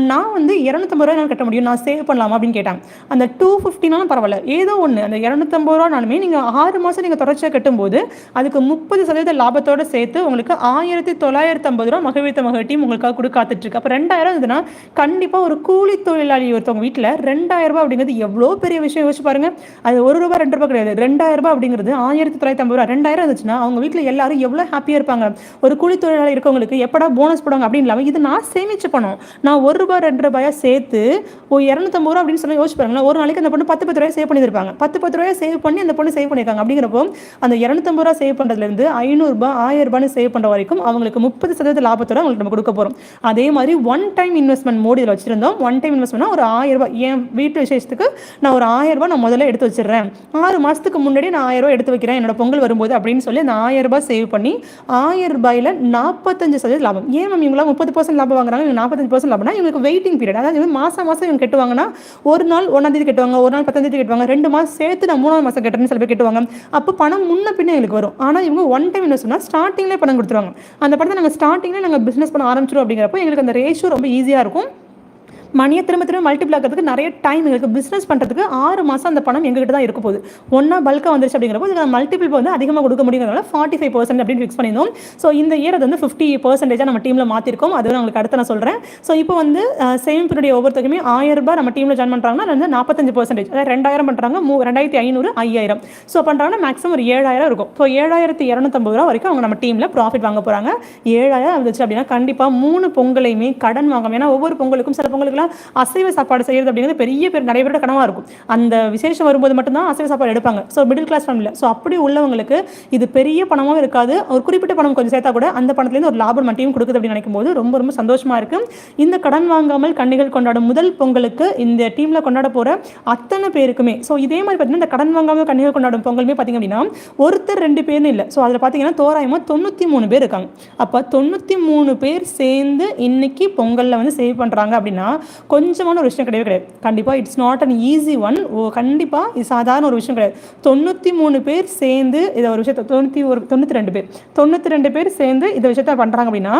நான் வந்து 250 ரூபாய் கட்ட முடியும், நான் சேவ் பண்ணலாமா அப்படின்னு கேட்டேன். அந்த 250நாலும் பரவாயில்ல, ஏதோ ஒன்று அந்த 250 ரூபானாலுமே நீங்கள் 6 மாதம் நீங்கள் தொடர்ச்சியாக கட்டும்போது அதுக்கு 30% லாபத்தோடு சேர்த்து உங்களுக்கு 1950 ரூபா மகிழ்வித்த மகிழ்ச்சியும் உங்களுக்காக கொடுக்க காத்துட்ருக்கு. அப்போ 2000 இருந்ததுன்னா கண்டிப்பாக ஒரு கூலி தொழிலாளி ஒருத்தவங்க வீட்டில் 2000 ரூபாய் அப்படிங்கிறது எவ்வளோ பெரிய விஷயம் யோசிச்சு பாருங்க. அது 1 ரூபா 2 ரூபாய் கிடையாது, 2000 ரூபாய் அப்படிங்கிறது 1950 ரூபா. 2000 இருந்துச்சுன்னா அவங்க வீட்டில் எல்லாரும் எவ்வளோ ஹாப்பியாக இருப்பாங்க. ஒரு கூலி தொழிலாளி இருக்கவங்களுக்கு எப்படா போனஸ் போடுவாங்க அப்படின்னு இல்லாமல் இது நான் சேமிச்சு பண்ணோம். நான் 1 ரூபா 2 ரூபாயா சேர்த்து ஒரு 250 ரூபா அப்படின்னு சொல்லி யோசிச்சு பாருங்களேன். ஒரு நாளைக்கு அந்த பொண்ணு 10 ரூபாய் சேவ் பண்ணியிருப்பாங்க. 10 ரூபாய் சேவ் பண்ணி அந்த பொண்ணு சேவ் பண்ணியிருக்காங்க. அப்படிங்கிறப்போ அந்த 250 ரூபா சேவ் பண்ணுறதுலேருந்து 500 ரூபாய் 1000 ரூபான்னு சேவ் பண்ணுற வரைக்கும் அவங்களுக்கு 30% லாபத்தோட அவங்களுக்கு நம்ம கொடுக்க போகிறோம். அதே மாதிரி ஒன் டைம் இன்வெஸ்ட்மெண்ட் மோடி இதில் வச்சிருந்தோம். ஒன் டைம் இன்வெஸ்ட்மெண்ட்னா ஒரு 1000 ரூபாய் என் வீட்டு விசேஷத்துக்கு நான் ஒரு 1000 ரூபாய் நான் முதல்ல எடுத்து வச்சிடுறேன், 6 மாதத்துக்கு முன்னாடி நான் 1000 ரூபாய் எடுத்து வைக்கிறேன் என்னோட பொங்கல் வரும்போது அப்படின்னு சொல்லி அந்த 1000 ரூபாய் சேவ் பண்ணி 1000 ரூபாயில் 45% லாபம். ஏன் மேம் இவங்களாம் 30% லாபம் வாங்குறாங்க, 45% லாபம்னா இவங்களுக்கு வெயிட்டிங் பீரியட், அதாவது மாதம் இவங்க கட்டுவாங்கன்னா ஒரு நாள் 1ஆம் தேதி கட்டுவாங்க, ஒரு நாள் 10ஆம் தேதி கட்டுவாங்க, 2 மாதம் சேர்த்து நான் 3ஆம் மாதம் கட்டுறேன்னு சில பேர் கட்டுவாங்க. அப்போ பணம் முன்ன பின்னே எங்களுக்கு வரும். ஆனால் இவங்க ஒன் டைம் இன்வெஸ்ட்மெண்ட் ஸ்டார்டிங்லேயே பணம் கொடுத்துருவாங்க. அந்த பணத்தை நாங்கள் ஸ்டார்டிங்லேயே நாங்கள் பிஸ்னஸ் பண்ண ஆரம்பிச்சிடும். அப்படிங்கிறப்போ எங்களுக்கு அந்த ரேஷியோ ரொம்ப ஈஸியாக இருக்கும். மணியை திரும்ப மல்டிபிள் ஆகிறதுக்கு நிறைய டைம் எங்களுக்கு பிஸ்னஸ் பண்ணுறதுக்கு 6 மாதம் அந்த பணம் எங்ககிட்ட தான் இருக்க போகுது. ஒன்றா பல்காக வந்துருச்சு அப்படிங்கிறப்போ இதுக்கு மல்டிபிள் வந்து அதிகமாக கொடுக்க முடியுங்கிறதுனால 45% அப்படின்னு ஃபிக்ஸ் பண்ணியிருந்தோம். ஸோ இந்த இயர் அது வந்து 50% நம்ம டீமில் மாற்றிருக்கோம். அது உங்களுக்கு அடுத்து நான் சொல்கிறேன். ஸோ இப்போ வந்து சேமிப்புடைய ஒவ்வொருத்தருக்குமே 1000 ரூபாய் நம்ம டீமில் ஜாயின் பண்ணுறாங்கன்னா அது வந்து 45%, அதாவது 2000 பண்ணுறாங்க, 2500, 5000 ஸோ பண்ணுறாங்கன்னா மேக்ஸிமம் ஒரு 7000 இருக்கும். ஸோ 7250 ரூபா வரைக்கும் அவங்க நம்ம டீமில் ப்ராஃபிட் வாங்க போகிறாங்க. 7000 இருந்துச்சு அப்படின்னா கண்டிப்பாக 3 பொங்கலையுமே கடன் வாங்காமல், ஏன்னா ஒவ்வொரு பொங்கலுக்கும் சில பொங்கலுக்கு முன்னாடிலாம் அசைவ சாப்பாடு செய்கிறது அப்படிங்கிறது பெரிய நிறைய பேரோட கனவாக இருக்கும். அந்த விசேஷம் வரும்போது மட்டும்தான் அசைவ சாப்பாடு எடுப்பாங்க. ஸோ மிடில் கிளாஸ் ஃபேமிலியில் ஸோ அப்படி உள்ளவங்களுக்கு இது பெரிய பணமும் இருக்காது, ஒரு குறிப்பிட்ட பணம் கொஞ்சம் சேர்த்தா கூட அந்த பணத்துலேருந்து ஒரு லாபம் மட்டும் கொடுக்குது அப்படின்னு நினைக்கும் போது ரொம்ப ரொம்ப சந்தோஷமாக இருக்குது. இந்த கடன் வாங்காமல் கன்னிகள் கொண்டாடும் முதல் பொங்கலுக்கு இந்த டீமில் கொண்டாட போகிற அத்தனை பேருக்குமே ஸோ இதே மாதிரி பார்த்தீங்கன்னா இந்த கடன் வாங்காமல் கன்னிகள் கொண்டாடும் பொங்கலுமே பார்த்தீங்க அப்படின்னா ஒருத்தர் 2 பேர்னு இல்லை. ஸோ அதில் பார்த்தீங்கன்னா தோராயமாக 93 பேர் இருக்காங்க. அப்போ 93 பேர் சேர்ந்து இன்னைக்கு பொங்கலில் வந்து சேவ் பண்ணுறாங்க அப்படின்னா கொஞ்சமான ஒரு விஷயம் கிடையவே கிடையாது. கண்டிப்பாக it's not an easy one. கண்டிப்பாக இது சாதாரண ஒரு விஷயம் கிடையாது. 93 பேர் சேர்ந்து இதை ஒரு விஷயத்தை 92 பேர் சேர்ந்து இந்த விஷயத்த பண்ணுறாங்க அப்படின்னா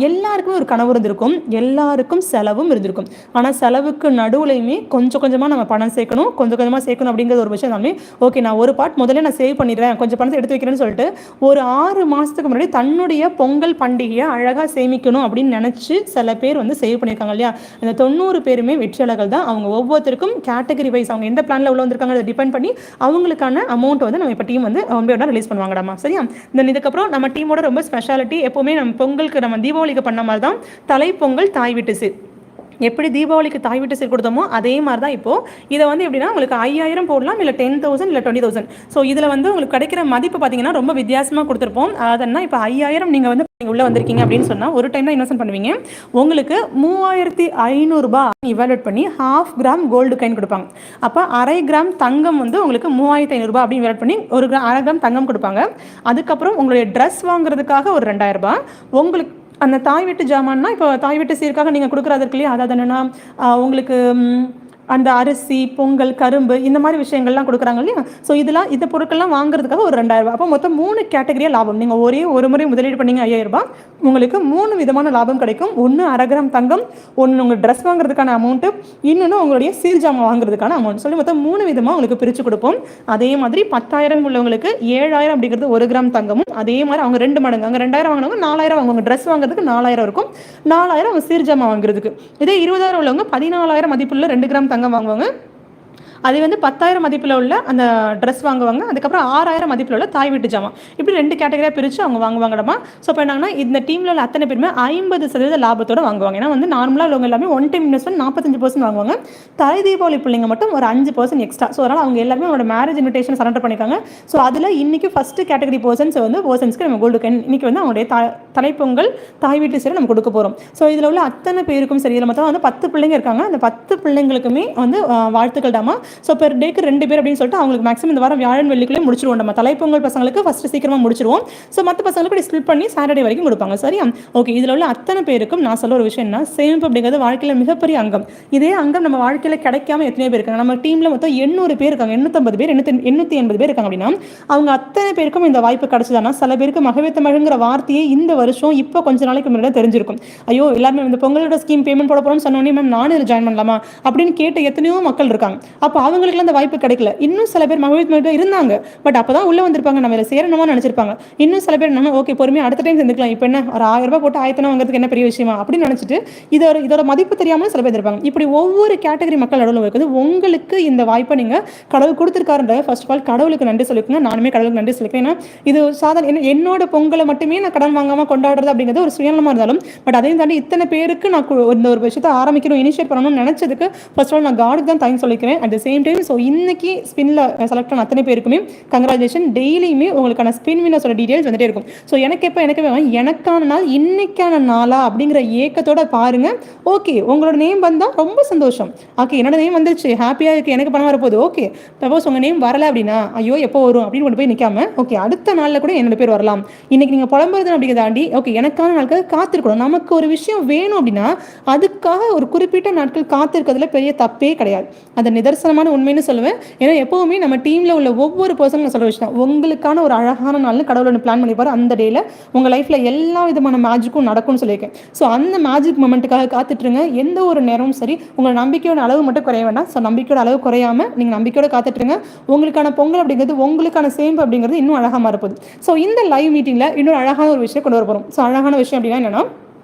எல்லாருக்குமே ஒரு கனவு இருந்திருக்கும், எல்லாருக்கும் செலவும் இருந்திருக்கும். ஆனால் செலவுக்கு நடுவுலையுமே கொஞ்சம் கொஞ்சமாக நம்ம பணம் சேர்க்கணும், கொஞ்சம் கொஞ்சமாக சேர்க்கணும் அப்படிங்கிற ஒரு விஷயம் தானே. ஓகே, நான் ஒரு பார்ட் முதல்ல நான் சேவ் பண்ணிடுறேன், கொஞ்சம் பணத்தை எடுத்து வைக்கிறேன்னு சொல்லிட்டு ஒரு 6 மாதத்துக்கு முன்னாடி தன்னுடைய பொங்கல் பண்டிகையை அழகாக சேமிக்கணும் அப்படின்னு நினச்சி சில பேர் வந்து சேவ் பண்ணியிருக்காங்க இல்லையா. இந்த 90 பேருமே வெற்றியாளர்கள் தான். அவங்க ஒவ்வொருத்தருக்கும் கேட்டகரி வைஸ் அவங்க எந்த பிளானில் உள்ள வந்திருக்காங்க அதை டிபெண்ட் பண்ணி அவங்களுக்கான அமௌண்ட் வந்து நம்ம இப்போ டீம் வந்து ரிலீஸ் பண்ணுவாங்கடாமா. சரியா? தென் இதுக்கப்புறம் நம்ம டீமோட ரொம்ப ஸ்பெஷாலிட்டி எப்போவுமே நம்ம பொங்கலுக்கு நம்ம தீபாவளிக்கு பண்ண மாதிரி தான் தலைப்பொங்கல் தாய் வீட்டு சீர். எப்படி தீபாவளிக்கு தாய் வீட்டு சீர் கொடுத்தோமோ அதே மாதிரி தான் இப்போது இதை வந்து எப்படின்னா உங்களுக்கு 5000 போடலாம், இல்லை 10,000 இல்லை 20,000. ஸோ இதில் வந்து உங்களுக்கு கிடைக்கிற மதிப்பு பார்த்தீங்கன்னா ரொம்ப வித்தியாசமாக கொடுத்துருப்போம். அதனால் இப்போ 5000 நீங்கள் வந்து உள்ளே வந்திருக்கீங்க அப்படின்னு சொன்னால் ஒரு டைம் தான் இன்வெஸ்ட் பண்ணுவீங்க. உங்களுக்கு 3500 ரூபாய் இவாலுவேட் பண்ணி 1/2 கிராம் கோல்டு காயின் கொடுப்பாங்க. அப்போ 1/2 கிராம் தங்கம் வந்து உங்களுக்கு 3500 ரூபாய் அப்படின்னு இவாலுவேட் பண்ணி 1/2 கிராம் தங்கம் கொடுப்பாங்க. அதுக்கப்புறம் உங்களுடைய ட்ரெஸ் வாங்குறதுக்காக ஒரு 2000 ரூபாய். உங்களுக்கு அந்த தாய் வீட்டு ஜாமான்னா இப்போ தாய் வீட்டு சீருக்காக நீங்கள் கொடுக்குறது இருக்கு இல்லையா, அதாவது என்னென்னா உங்களுக்கு அந்த அரிசி, பொங்கல், கரும்பு இந்த மாதிரி விஷயங்கள்லாம் கொடுக்குறாங்க இல்லையா. ஸோ இதெல்லாம் இந்த பொருட்கள்லாம் வாங்குறதுக்காக ஒரு 2000 ரூபாய். அப்போ மொத்தம் 3 கேட்டகரியாக லாபம். நீங்கள் ஒரு முறை முதலீடு பண்ணீங்க 5000 ரூபாய், உங்களுக்கு 3 விதமான லாபம் கிடைக்கும். ஒன்று 1/2 கிராம் தங்கம், ஒன்று உங்கள் ட்ரெஸ் வாங்குறதுக்கான அமௌண்ட்டு, இன்னொன்று உங்களுடைய சீர் ஜாமான் வாங்குறதுக்கான அமௌண்ட் சொல்லி மொத்தம் 3 விதமாக உங்களுக்கு பிரித்து கொடுப்போம். அதே மாதிரி 10,000 உள்ளவங்களுக்கு 7,000 அப்படிங்கிறது 1 கிராம் தங்கமும், அதே மாதிரி அவங்க 2 மடங்கு அங்கே 2000 வாங்கினவங்க 4000 வாங்குவாங்க. ட்ரெஸ் வாங்குறதுக்கு 4000 இருக்கும், 4000 அவங்க சீர் ஜாமான் வாங்குறதுக்கு. இதே 20,000 உள்ளவங்க 14,000 மதிப்புள்ள 2 கிராம் தங்கம் வாங்குவாங்க. அதே வந்து 10,000 மதிப்பில் உள்ள அந்த ட்ரெஸ் வாங்குவாங்க. அதுக்கப்புறம் 6,000 மதிப்பில் உள்ள தாய் வீட்டு ஜாமான். இப்படி 2 கேட்டகரியாக பிரித்து அவங்க வாங்குவாங்கடமா. ஸோ இப்போ என்னன்னா இந்த டீமில் உள்ள அத்தனை பேருமே 50% லாபத்தோடு வாங்குவாங்க. ஏன்னா வந்து நார்மலாக உள்ளவங்க எல்லாமே ஒன் டைம் இன்வெஸ்ட்மெண்ட் 45% வாங்குவாங்க. தலை தீபாவளி பிள்ளைங்க மட்டும் ஒரு 5% எக்ஸ்ட்ரா. ஸோ அதனால் அவங்க எல்லாருமே அவங்களோட மேரேஜ் இன்விடேஷன் சரண்டர் பண்ணியிருக்காங்க. ஸோ அதில் இன்றைக்கி ஃபஸ்ட்டு கேட்டகரி பர்சன்ஸ்க்கு நம்ம கோல்டு காயின் இன்றைக்கி வந்து அவங்களுடைய தலைப்பொங்கல் தாய் வீட்டு சரி நம்ம கொடுக்க போகிறோம். ஸோ இதில் உள்ள அத்தனை பேருக்கும் சரி, இதில் மொத்தம் வந்து 10 பிள்ளைங்க இருக்காங்க. அந்த 10 பிள்ளைங்களுக்குமே வந்து வாழ்த்துக்கள் தாமா. ஸோ பெர் டேக்கு 2 பேர் அப்படின்னு சொல்லிட்டு அவங்களுக்கு மேக்ஸிமம் இந்த வாரம் வியாழன் வெள்ளிக்குள்ளே முடிச்சிருவோம். நம்ம தலைப்பொங்கல் பசங்களுக்கு ஃபஸ்ட்டு சீக்கிரமாக முடிச்சிருவோம். ஸோ மற்ற பசங்களுக்கு ஸ்பிளிட் பண்ணி சாட்டர்டே வரைக்கும் கொடுப்பாங்க. சரியா? ஓகே, இதில் உள்ள அத்தனை பேருக்கும் நான் சொல்ல ஒரு விஷயம் என்ன, சேமிப்பு அப்படிங்கிறது வாழ்க்கையில் மிகப்பெரிய அங்கம். இதே அங்கம் நம்ம வாழ்க்கையில் கிடைக்காம எத்தனையோ பேர் இருக்காங்க. நம்ம டீமில் மொத்தம் 800 பேர் இருக்காங்க, 850 பேர் 880 பேர் இருக்காங்க அப்படின்னா அவங்க அத்தனை பேருக்கும் இந்த வாய்ப்பு கிடைச்சதானா. சில பேருக்கு மகவே தமிழ்ங்கிற வார்த்தையே இந்த வருஷம் இப்போ கொஞ்ச நாளைக்கு முன்னாடி தெரிஞ்சிருக்கும். ஐயோ எல்லாருமே இந்த பொங்கலோட ஸ்கீம் பேமெண்ட் போட போகிறோம்னு சொன்னோன்னே மேம் நானும் இதில் ஜாயின் பண்ணலாமா அப்படின்னு கேட்ட எத்தனையோ மக்கள் இருக்காங்க. அப்போ அவங்களுக்கு அந்த வாய்ப்பு கிடைக்கல. இன்னும் சில பேர் மகிழ்ச்சி இருந்தாங்க, பட் அப்பதான் உள்ள வந்திருப்பாங்க, நம்ம இதில் சேரணுமா நினைச்சிருப்பாங்க. இன்னும் சில பேர் நம்ம ஓகே பொறுமையா அடுத்த டைம் சேர்ந்துக்கலாம், இப்போ என்ன ஒரு 1000 ரூபாய் போட்டு ஆயத்தனம் வாங்குறதுக்கு என்ன பெரிய விஷயமா அப்படின்னு நினைச்சிட்டு இதோட மதிப்பு தெரியாமல் சில பேர் இருப்பாங்க. இப்படி ஒவ்வொரு கேட்டகரி மக்கள் நடுவில் இருக்குது. உங்களுக்கு இந்த வாய்ப்பை நீங்க கடவுள் கொடுத்துருக்காருன்ற ஃபர்ஸ்ட் ஆஃப் ஆல் கடவுளுக்கு நன்றி சொல்லிக்கோங்க. நானுமே கடவுளுக்கு நன்றி சொல்லிக்கிறேன். ஏன்னா இது சாதாரண என்னோட பொங்கலை மட்டுமே நான் கடன் வாங்காம கொண்டாடுறது அப்படிங்கிறது ஒரு சுயநலமா இருந்தாலும், பட் அதையும் தாண்டி இத்தனை பேருக்கு நான் இந்த ஒரு விஷயத்தை ஆரம்பிக்கணும், இனிஷியேட் பண்ணணும்னு நினைச்சதுக்கு ஃபர்ஸ்ட் ஆஃப் ஆல் நான் காடுக்கு தான் தேங்க்ஸ் சொல்லிக்கிறேன். At the same time so இன்னைக்கு ஸ்பின்ல செலக்ட் பண்ண அத்தனை பேருக்குமே கங்க்ராச்சுலேஷன். டெய்லியுமே உங்களுக்கான ஸ்பின் வின்னர்ஸோட டீடைல்ஸ் வந்துட்டே இருக்கும். ஸோ எனக்கான நாள் இன்னைக்கான நாளா அப்படிங்கிற ஏக்கத்தோட பாருங்க. ஓகே உங்களோட நேம் வந்தால் ரொம்ப சந்தோஷம். ஓகே என்னோட நேம் வந்துருச்சு, ஹாப்பியாக இருக்குது, எனக்கு பணம் வரப்போகுது. ஓகே சப்போஸ் உங்கள் நேம் வரலை அப்படின்னா ஐயோ எப்போ வரும் அப்படின்னு கொண்டு போய் நிற்காம ஓகே அடுத்த நாளில் கூட என்னோட பேர் வரலாம். இன்னைக்கு நீங்கள் புலம்புறது அப்படிங்கிறத தாண்டி ஓகே எனக்கான நாட்கள் காத்திருக்கணும். நமக்கு ஒரு விஷயம் வேணும் அப்படின்னா அதுக்காக ஒரு குறிப்பிட்ட நாட்கள் காத்திருக்கிறதுல பெரிய தப்பே கிடையாது. அது நிதர்சனமான உண்மைன்னு சொல்லுவேன். ஏன்னா எப்போவுமே நம்ம டீமில் உள்ள ஒவ்வொரு பர்சனும் நான் சொல்கிற விஷயம் உங்களுக்கான ஒரு அழகான நாள்னு கடவுள் ஒன்று பிளான் பண்ணிப்பாரு. அந்த டேயில் உங்கள் லைஃப்பில் எல்லா விதமான மேஜிக்கும் நடக்கும்னு சொல்லியிருக்கேன். ஸோ அந்த மேஜிக் மொமெண்ட்டுக்காக காத்துட்ருங்க. எந்த ஒரு நேரமும் சரி உங்கள் நம்பிக்கையோட அளவு மட்டும் குறைய வேண்டாம். ஸோ நம்பிக்கையோட அளவு குறையாமல் நீங்கள் நம்பிக்கையோட காத்துட்ருங்க. உங்களுக்கான பொங்கல் அப்படிங்கிறது உங்களுக்கான சேம்பு அப்படிங்கிறது இன்னும் அழகாக மாறப்போகுது. ஸோ இந்த லைவ் மீட்டிங்கில் இன்னொரு அழகான ஒரு விஷயம் கொண்டு வர போகிறோம். ஸோ அழகான விஷயம் அப்படின்னா என்னென்னா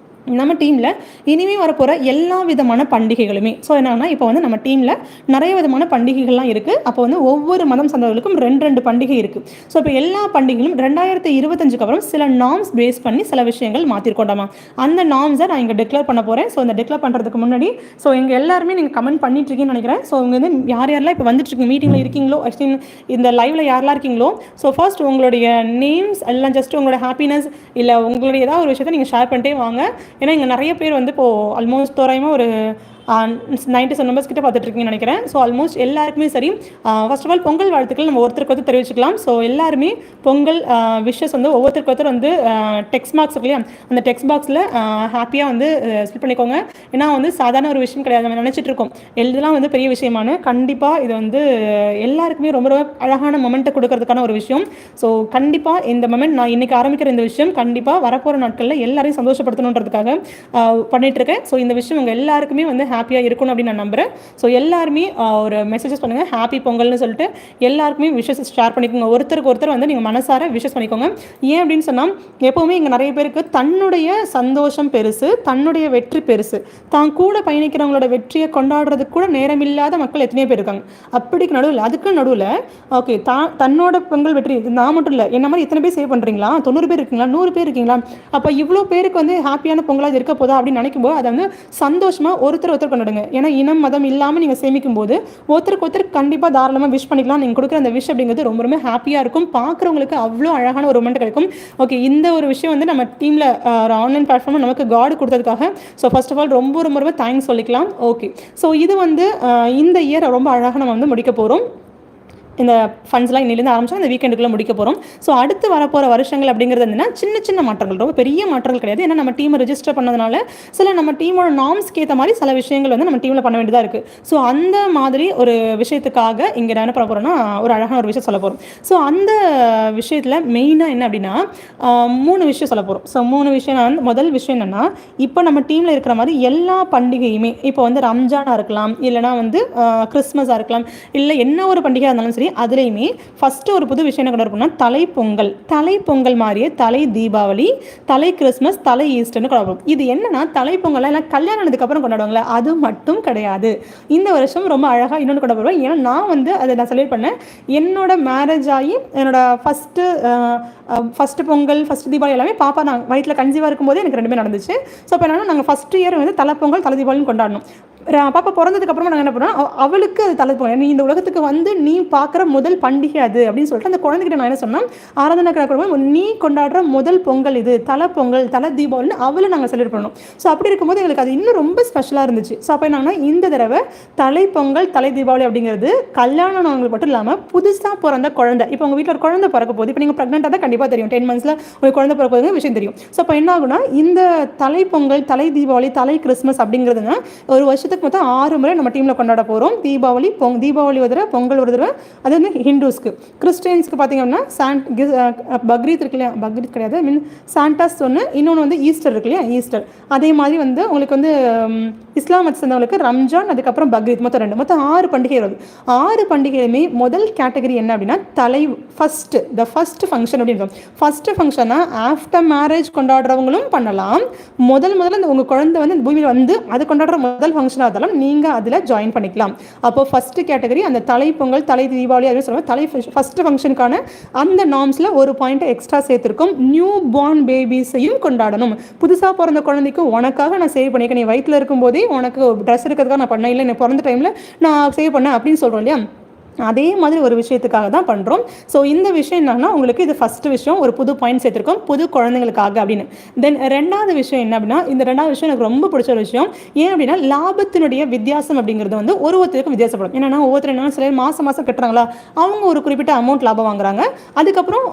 நம்ம டீமில் இனிமேல் வரப்போகிற எல்லா விதமான பண்டிகைகளுமே ஸோ என்னன்னா இப்போ வந்து நம்ம டீமில் நிறைய விதமான பண்டிகைகள்லாம் இருக்குது. அப்போ வந்து ஒவ்வொரு மதம் சார்ந்தவர்களுக்கும் 2 பண்டிகை இருக்குது. ஸோ இப்போ எல்லா பண்டிகைகளும் 2025 அப்புறம் சில நார்ம்ஸ் பேஸ் பண்ணி சில விஷயங்கள் மாற்றிருக்கோண்டாமா. அந்த நார்ம்ஸை நான் இங்கே டிக்ளேர் பண்ண போகிறேன். ஸோ இந்த டிக்ளேர் பண்ணுறதுக்கு முன்னாடி ஸோ எங்கள் எல்லாருமே நீங்கள் கமெண்ட் பண்ணிட்டுருக்கீங்கன்னு நினைக்கிறேன். ஸோ இங்கே வந்து யாரெல்லாம் இப்போ வந்துட்டுருக்கீங்க மீட்டிங்கில் இருக்கீங்களோ ஆக்சுவலி இந்த லைவில் யாரெல்லாம் இருக்கீங்களோ ஸோ ஃபர்ஸ்ட் உங்களுடைய நேம்ஸ் எல்லாம் ஜஸ்ட் உங்களோட ஹாப்பினஸ் இல்லை உங்களுடைய ஏதாவது ஒரு விஷயத்தை நீங்கள் ஷேர் பண்ணிட்டே வாங்க. ஏன்னா இங்கே நிறைய பேர் வந்து இப்போது ஆல்மோஸ்ட் தோராயமாக ஒரு 97 நம்பர்ஸ் கிட்ட பார்த்துட்டு இருக்கீங்கன்னு நினைக்கிறேன். ஸோ ஆல்மோஸ்ட் எல்லாருக்குமே சரி. ஃபர்ஸ்ட் ஆஃப் ஆல் பொங்கல் வாழ்த்துக்கள் நம்ம ஒருத்தருக்கு ஒருத்தர் தெரிவிச்சுக்கலாம். ஸோ எல்லாருமே பொங்கல் விஷஸ் வந்து ஒவ்வொருத்தருக்கு ஒருத்தர் வந்து டெக்ஸ்ட் பாக்ஸ் இல்லையா அந்த டெக்ஸ்ட் பாக்ஸில் ஹாப்பியாக வந்து ஸ்பில் பண்ணிக்கோங்க. ஏன்னா வந்து சாதாரண ஒரு விஷயம் கிடையாது, நம்ம நினச்சிட்டு இருக்கோம் எழுதலாம் வந்து பெரிய விஷயமான. கண்டிப்பாக இது வந்து எல்லாருக்குமே ரொம்ப ரொம்ப அழகான மொமெண்ட்டை கொடுக்கறதுக்கான ஒரு விஷயம். ஸோ கண்டிப்பாக இந்த மொமெண்ட் நான் இன்றைக்கி ஆரம்பிக்கிற இந்த விஷயம் கண்டிப்பாக வரப்போகிற நாட்களில் எல்லாரையும் சந்தோஷப்படுத்தணுன்றதுக்காக பண்ணிகிட்ருக்கேன். ஸோ இந்த விஷயம் உங்கள் எல்லாருக்குமே வந்து ஹாப்பியாக இருக்கணும் அப்படின்னு நான் நம்புகிறேன். ஸோ எல்லாருமே ஒரு மெசேஜஸ் பண்ணுங்கள் ஹாப்பி பொங்கல்னு சொல்லிட்டு எல்லாருக்குமே விஷஸ் ஷேர் பண்ணிக்கோங்க. ஒருத்தருக்கு ஒருத்தர் வந்து நீங்கள் மனசார விஷஸ் பண்ணிக்கோங்க. ஏன் அப்படின்னு சொன்னால் எப்போவுமே இங்கே நிறைய பேருக்கு தன்னுடைய சந்தோஷம் பெருசு, தன்னுடைய வெற்றி பெருசு. தான் கூட பயணிக்கிறவங்களோட வெற்றியை கொண்டாடுறதுக்கு கூட நேரமில்லாத மக்கள் எத்தனையோ பேர் இருக்காங்க. அப்படிக்கு நடுவில் அதுக்கு நடுவில் ஓகே தன்னோட பொங்கல் வெற்றி நான் மட்டும் இல்லை என்ன மாதிரி எத்தனை பேர் சேவ் பண்ணுறீங்களா, 90 பேர் இருக்கீங்களா, 100 பேர் இருக்கீங்களா, அப்போ இவ்வளோ பேருக்கு வந்து ஹாப்பியான பொங்கலாக இருக்க போதா அப்படின்னு நினைக்கும் போது அதை வந்து சந்தோஷமாக ஒருத்தர் கொண்டாடுங்க. ஏன்னா இனம் மதம் இல்லாமல் நீங்கள் சேமிக்கும் போது ஒருத்தருக்கு ஒருத்தர் கண்டிப்பாக தாராளமாக விஷ் பண்ணிக்கலாம். நீங்கள் கொடுக்குற அந்த விஷ் அப்படிங்கிறது ரொம்ப ரொம்ப ஹாப்பியாக இருக்கும். பார்க்குறவங்களுக்கு அவ்வளோ அழகான ஒரு மொமெண்ட் கிடைக்கும். ஓகே இந்த ஒரு விஷயம் வந்து நம்ம டீமில் ஒரு ஆன்லைன் பிளாட்ஃபார்ம் நமக்கு கார்டு கொடுத்ததுக்காக ஸோ ஃபர்ஸ்ட் ஆஃப் ஆல் ரொம்ப ரொம்ப ரொம்ப தேங்க்ஸ் சொல்லிக்கலாம். ஓகே ஸோ இது வந்து இந்த இயர் ரொம்ப அழகாக நம்ம வந்து முடிக்க போகிறோம். இந்த ஃபண்ட்ஸ்லாம் இன்னிலேருந்து ஆரம்பிச்சா இந்த வீக்கெண்டுக்குள்ளே முடிக்க போகிறோம். ஸோ அடுத்து வரப்போகிற வருஷங்கள் அப்படிங்கிறது என்னன்னா சின்ன சின்ன மாற்றங்கள், ரொம்ப பெரிய மாற்றங்கள் கிடையாது. ஏன்னா நம்ம டீமை ரெஜிஸ்டர் பண்ணதுனால சில நம்ம டீமோட நார்ம்ஸ்க்கு ஏற்ற மாதிரி சில விஷயங்கள் வந்து நம்ம டீமில் பண்ண வேண்டியதாக இருக்குது. ஸோ அந்த மாதிரி ஒரு விஷயத்துக்காக இங்கே நான் என்ன பண்ண போகிறேன்னா ஒரு அழகான ஒரு விஷயம் சொல்ல போகிறோம். ஸோ அந்த விஷயத்தில் மெயினாக என்ன அப்படின்னா 3 விஷயம் சொல்ல போகிறோம். ஸோ 3 விஷயம் நான் முதல் விஷயம் என்னென்னா இப்போ நம்ம டீமில் இருக்கிற மாதிரி எல்லா பண்டிகையுமே இப்போ வந்து ரம்ஜானாக இருக்கலாம், இல்லைனா வந்து கிறிஸ்மஸாக இருக்கலாம், இல்லை என்ன ஒரு பண்டிகையாக இருந்தாலும் சரி அதுலேயுமே ஃபஸ்ட்டு ஒரு புது விஷயம் என்ன கொண்டு வரணும்னா தலைப்பொங்கல் மாதிரியே தலை தீபாவளி, தலை கிறிஸ்மஸ், தலை ஈஸ்டர்னு கொண்டாடுவோம். இது என்னன்னா தலைப்பொங்கல் எல்லாம் கல்யாணம் ஆனதுக்கு அப்புறம் கொண்டாடுவாங்களே அது மட்டும் கிடையாது. இந்த வருஷம் ரொம்ப அழகாக இன்னொன்று கொண்டாடுவோம். ஏன்னா நான் வந்து அதை நான் செலிப்ரேட் பண்ணேன். என்னோட மேரேஜ் ஆகி என்னோட ஃபஸ்ட்டு பொங்கல் ஃபஸ்ட்டு தீபாவளி எல்லாமே பாப்பா நான் வயிற்றில் கன்சீவாக இருக்கும்போது எனக்கு 2 நடந்துச்சு. ஸோ இப்போ என்னன்னா நாங்கள் ஃபஸ்ட் இயர் வந்து தலைப்பொங்கல் தலை தீபாவளின்னு கொண்டாடணும். பாப்பா பிறந்ததுக்கப்புறமா நாங்கள் என்ன பண்ணோம் அவளுக்கு அது தலைப்பொங்கல் நீ இந்த உலகத்துக்கு வந்து நீ பார்க்குற முதல் பண்டிகை அது அப்படின்னு சொல்லிட்டு அந்த குழந்தைகிட்ட நான் என்ன சொன்னோம் ஆராதனை கிடக்கும் நீ கொண்டாடுற முதல் பொங்கல் இது தலை பொங்கல் தலை தீபாவளின்னு அவளை நாங்கள் செலிப்ரேட் பண்ணோம். ஸோ அப்படி இருக்கும்போது எங்களுக்கு அது இன்னும் ரொம்ப ஸ்பெஷலாக இருந்துச்சு. ஸோ அப்போ என்னன்னா இந்த தடவை தலைப்பொங்கல் தலை தீபாவளி அப்படிங்கிறது கல்யாணம் ஆனவங்களுக்கு மட்டும் இல்லாமல் புதுசாக பிறந்த குழந்தை. இப்போ உங்கள் வீட்டில் ஒரு குழந்தை பிறக்க போகுது. இப்போ நீங்கள் ப்ரெக்னெண்ட்டாக தான் கண்டிப்பாக தெரியும் 10 months ஒரு குழந்தை பிறக்க போகுது விஷயம் தெரியும். ஸோ அப்போ என்ன ஆகுனா இந்த தலைப்பொங்கல் தலை தீபாவளி தலை கிறிஸ்மஸ் அப்படிங்கிறதுனா ஒரு வருஷத்துக்கு மொத்தம் 6 முறை நம்ம டீமில் கொண்டாட போகிறோம். தீபாவளி ஒரு தடவை, பொங்கல் ஒரு தடவை, அது வந்து ஹிந்துஸ்க்கு. கிறிஸ்டியன்ஸ்க்கு பார்த்தீங்கன்னா பக்ரீத் இருக்கு இல்லையா, பக்ரீத் கிடையாது சாண்டாஸ் ஒன்று, இன்னொன்று வந்து ஈஸ்டர் இருக்கு இல்லையா ஈஸ்டர். அதே மாதிரி வந்து உங்களுக்கு வந்து இஸ்லாம் மத சேர்ந்தவங்களுக்கு ரம்ஜான், அதுக்கப்புறம் பக்ரீத், மொத்தம் 6 பண்டிகை வருது. 6 பண்டிகையுமே முதல் கேட்டகரி என்ன அப்படின்னா ஃபர்ஸ்ட் ஃபங்க்ஷன் அப்படின்னு. ஃபர்ஸ்ட் ஃபங்க்ஷனா ஆஃப்டர் மேரேஜ் கொண்டாடுறவங்களும் பண்ணலாம். முதல்ல இந்த உங்கள் குழந்தை வந்து இந்த பூமியில் வந்து அது கொண்டாடுற முதல் ஃபங்க்ஷனாக இருந்தாலும் நீங்கள் அதில் ஜாயின் பண்ணிக்கலாம். அப்போ ஃபர்ஸ்ட் கேட்டகரி அந்த தலை பொங்கல் தலை தீபாவளி அப்படின்னு சொல்லுவாங்க. ஃபர்ஸ்ட் ஃபங்க்ஷனுக்கான அந்த நார்ம்ஸில் ஒரு பாயிண்ட் எக்ஸ்ட்ரா சேர்த்துருக்கோம். நியூ பார்ன் பேபிஸையும் கொண்டாடணும். புதுசாக பிறந்த குழந்தைக்கு உனக்காக நான் சேவ் பண்ணியிருக்கேன், நீ வயிற்றில் இருக்கும்போதே உனக்கு ட்ரெஸ் எடுக்கிறதுக்காக நான் பண்ணேன், இல்லை நீ பிறந்த டைமில் நான் சேவ் பண்ணேன் அப்படின்னு சொல்கிறோம் இல்லையா, அதே மாதிரி ஒரு விஷயத்துக்காக தான் பண்ணுறோம். ஸோ இந்த விஷயம் என்னன்னா உங்களுக்கு இது ஃபஸ்ட்டு விஷயம் ஒரு புது பாயிண்ட் சேர்த்துருக்கோம் புது குழந்தைங்களுக்காக அப்படின்னு. தென் 2வது விஷயம் என்ன அப்படின்னா இந்த 2வது விஷயம் எனக்கு ரொம்ப பிடிச்ச ஒரு விஷயம். ஏன் அப்படின்னா லாபத்தினுடைய வித்தியாசம் அப்படிங்கிறது வந்து ஒருத்தருக்கும் வித்தியாசப்படும். ஏன்னா ஒவ்வொருத்தர் என்ன சிலர் மாதம் கட்டுறாங்களா அவங்க ஒரு குறிப்பிட்ட அமௌண்ட் லாபம் வாங்குறாங்க. அதுக்கப்புறம்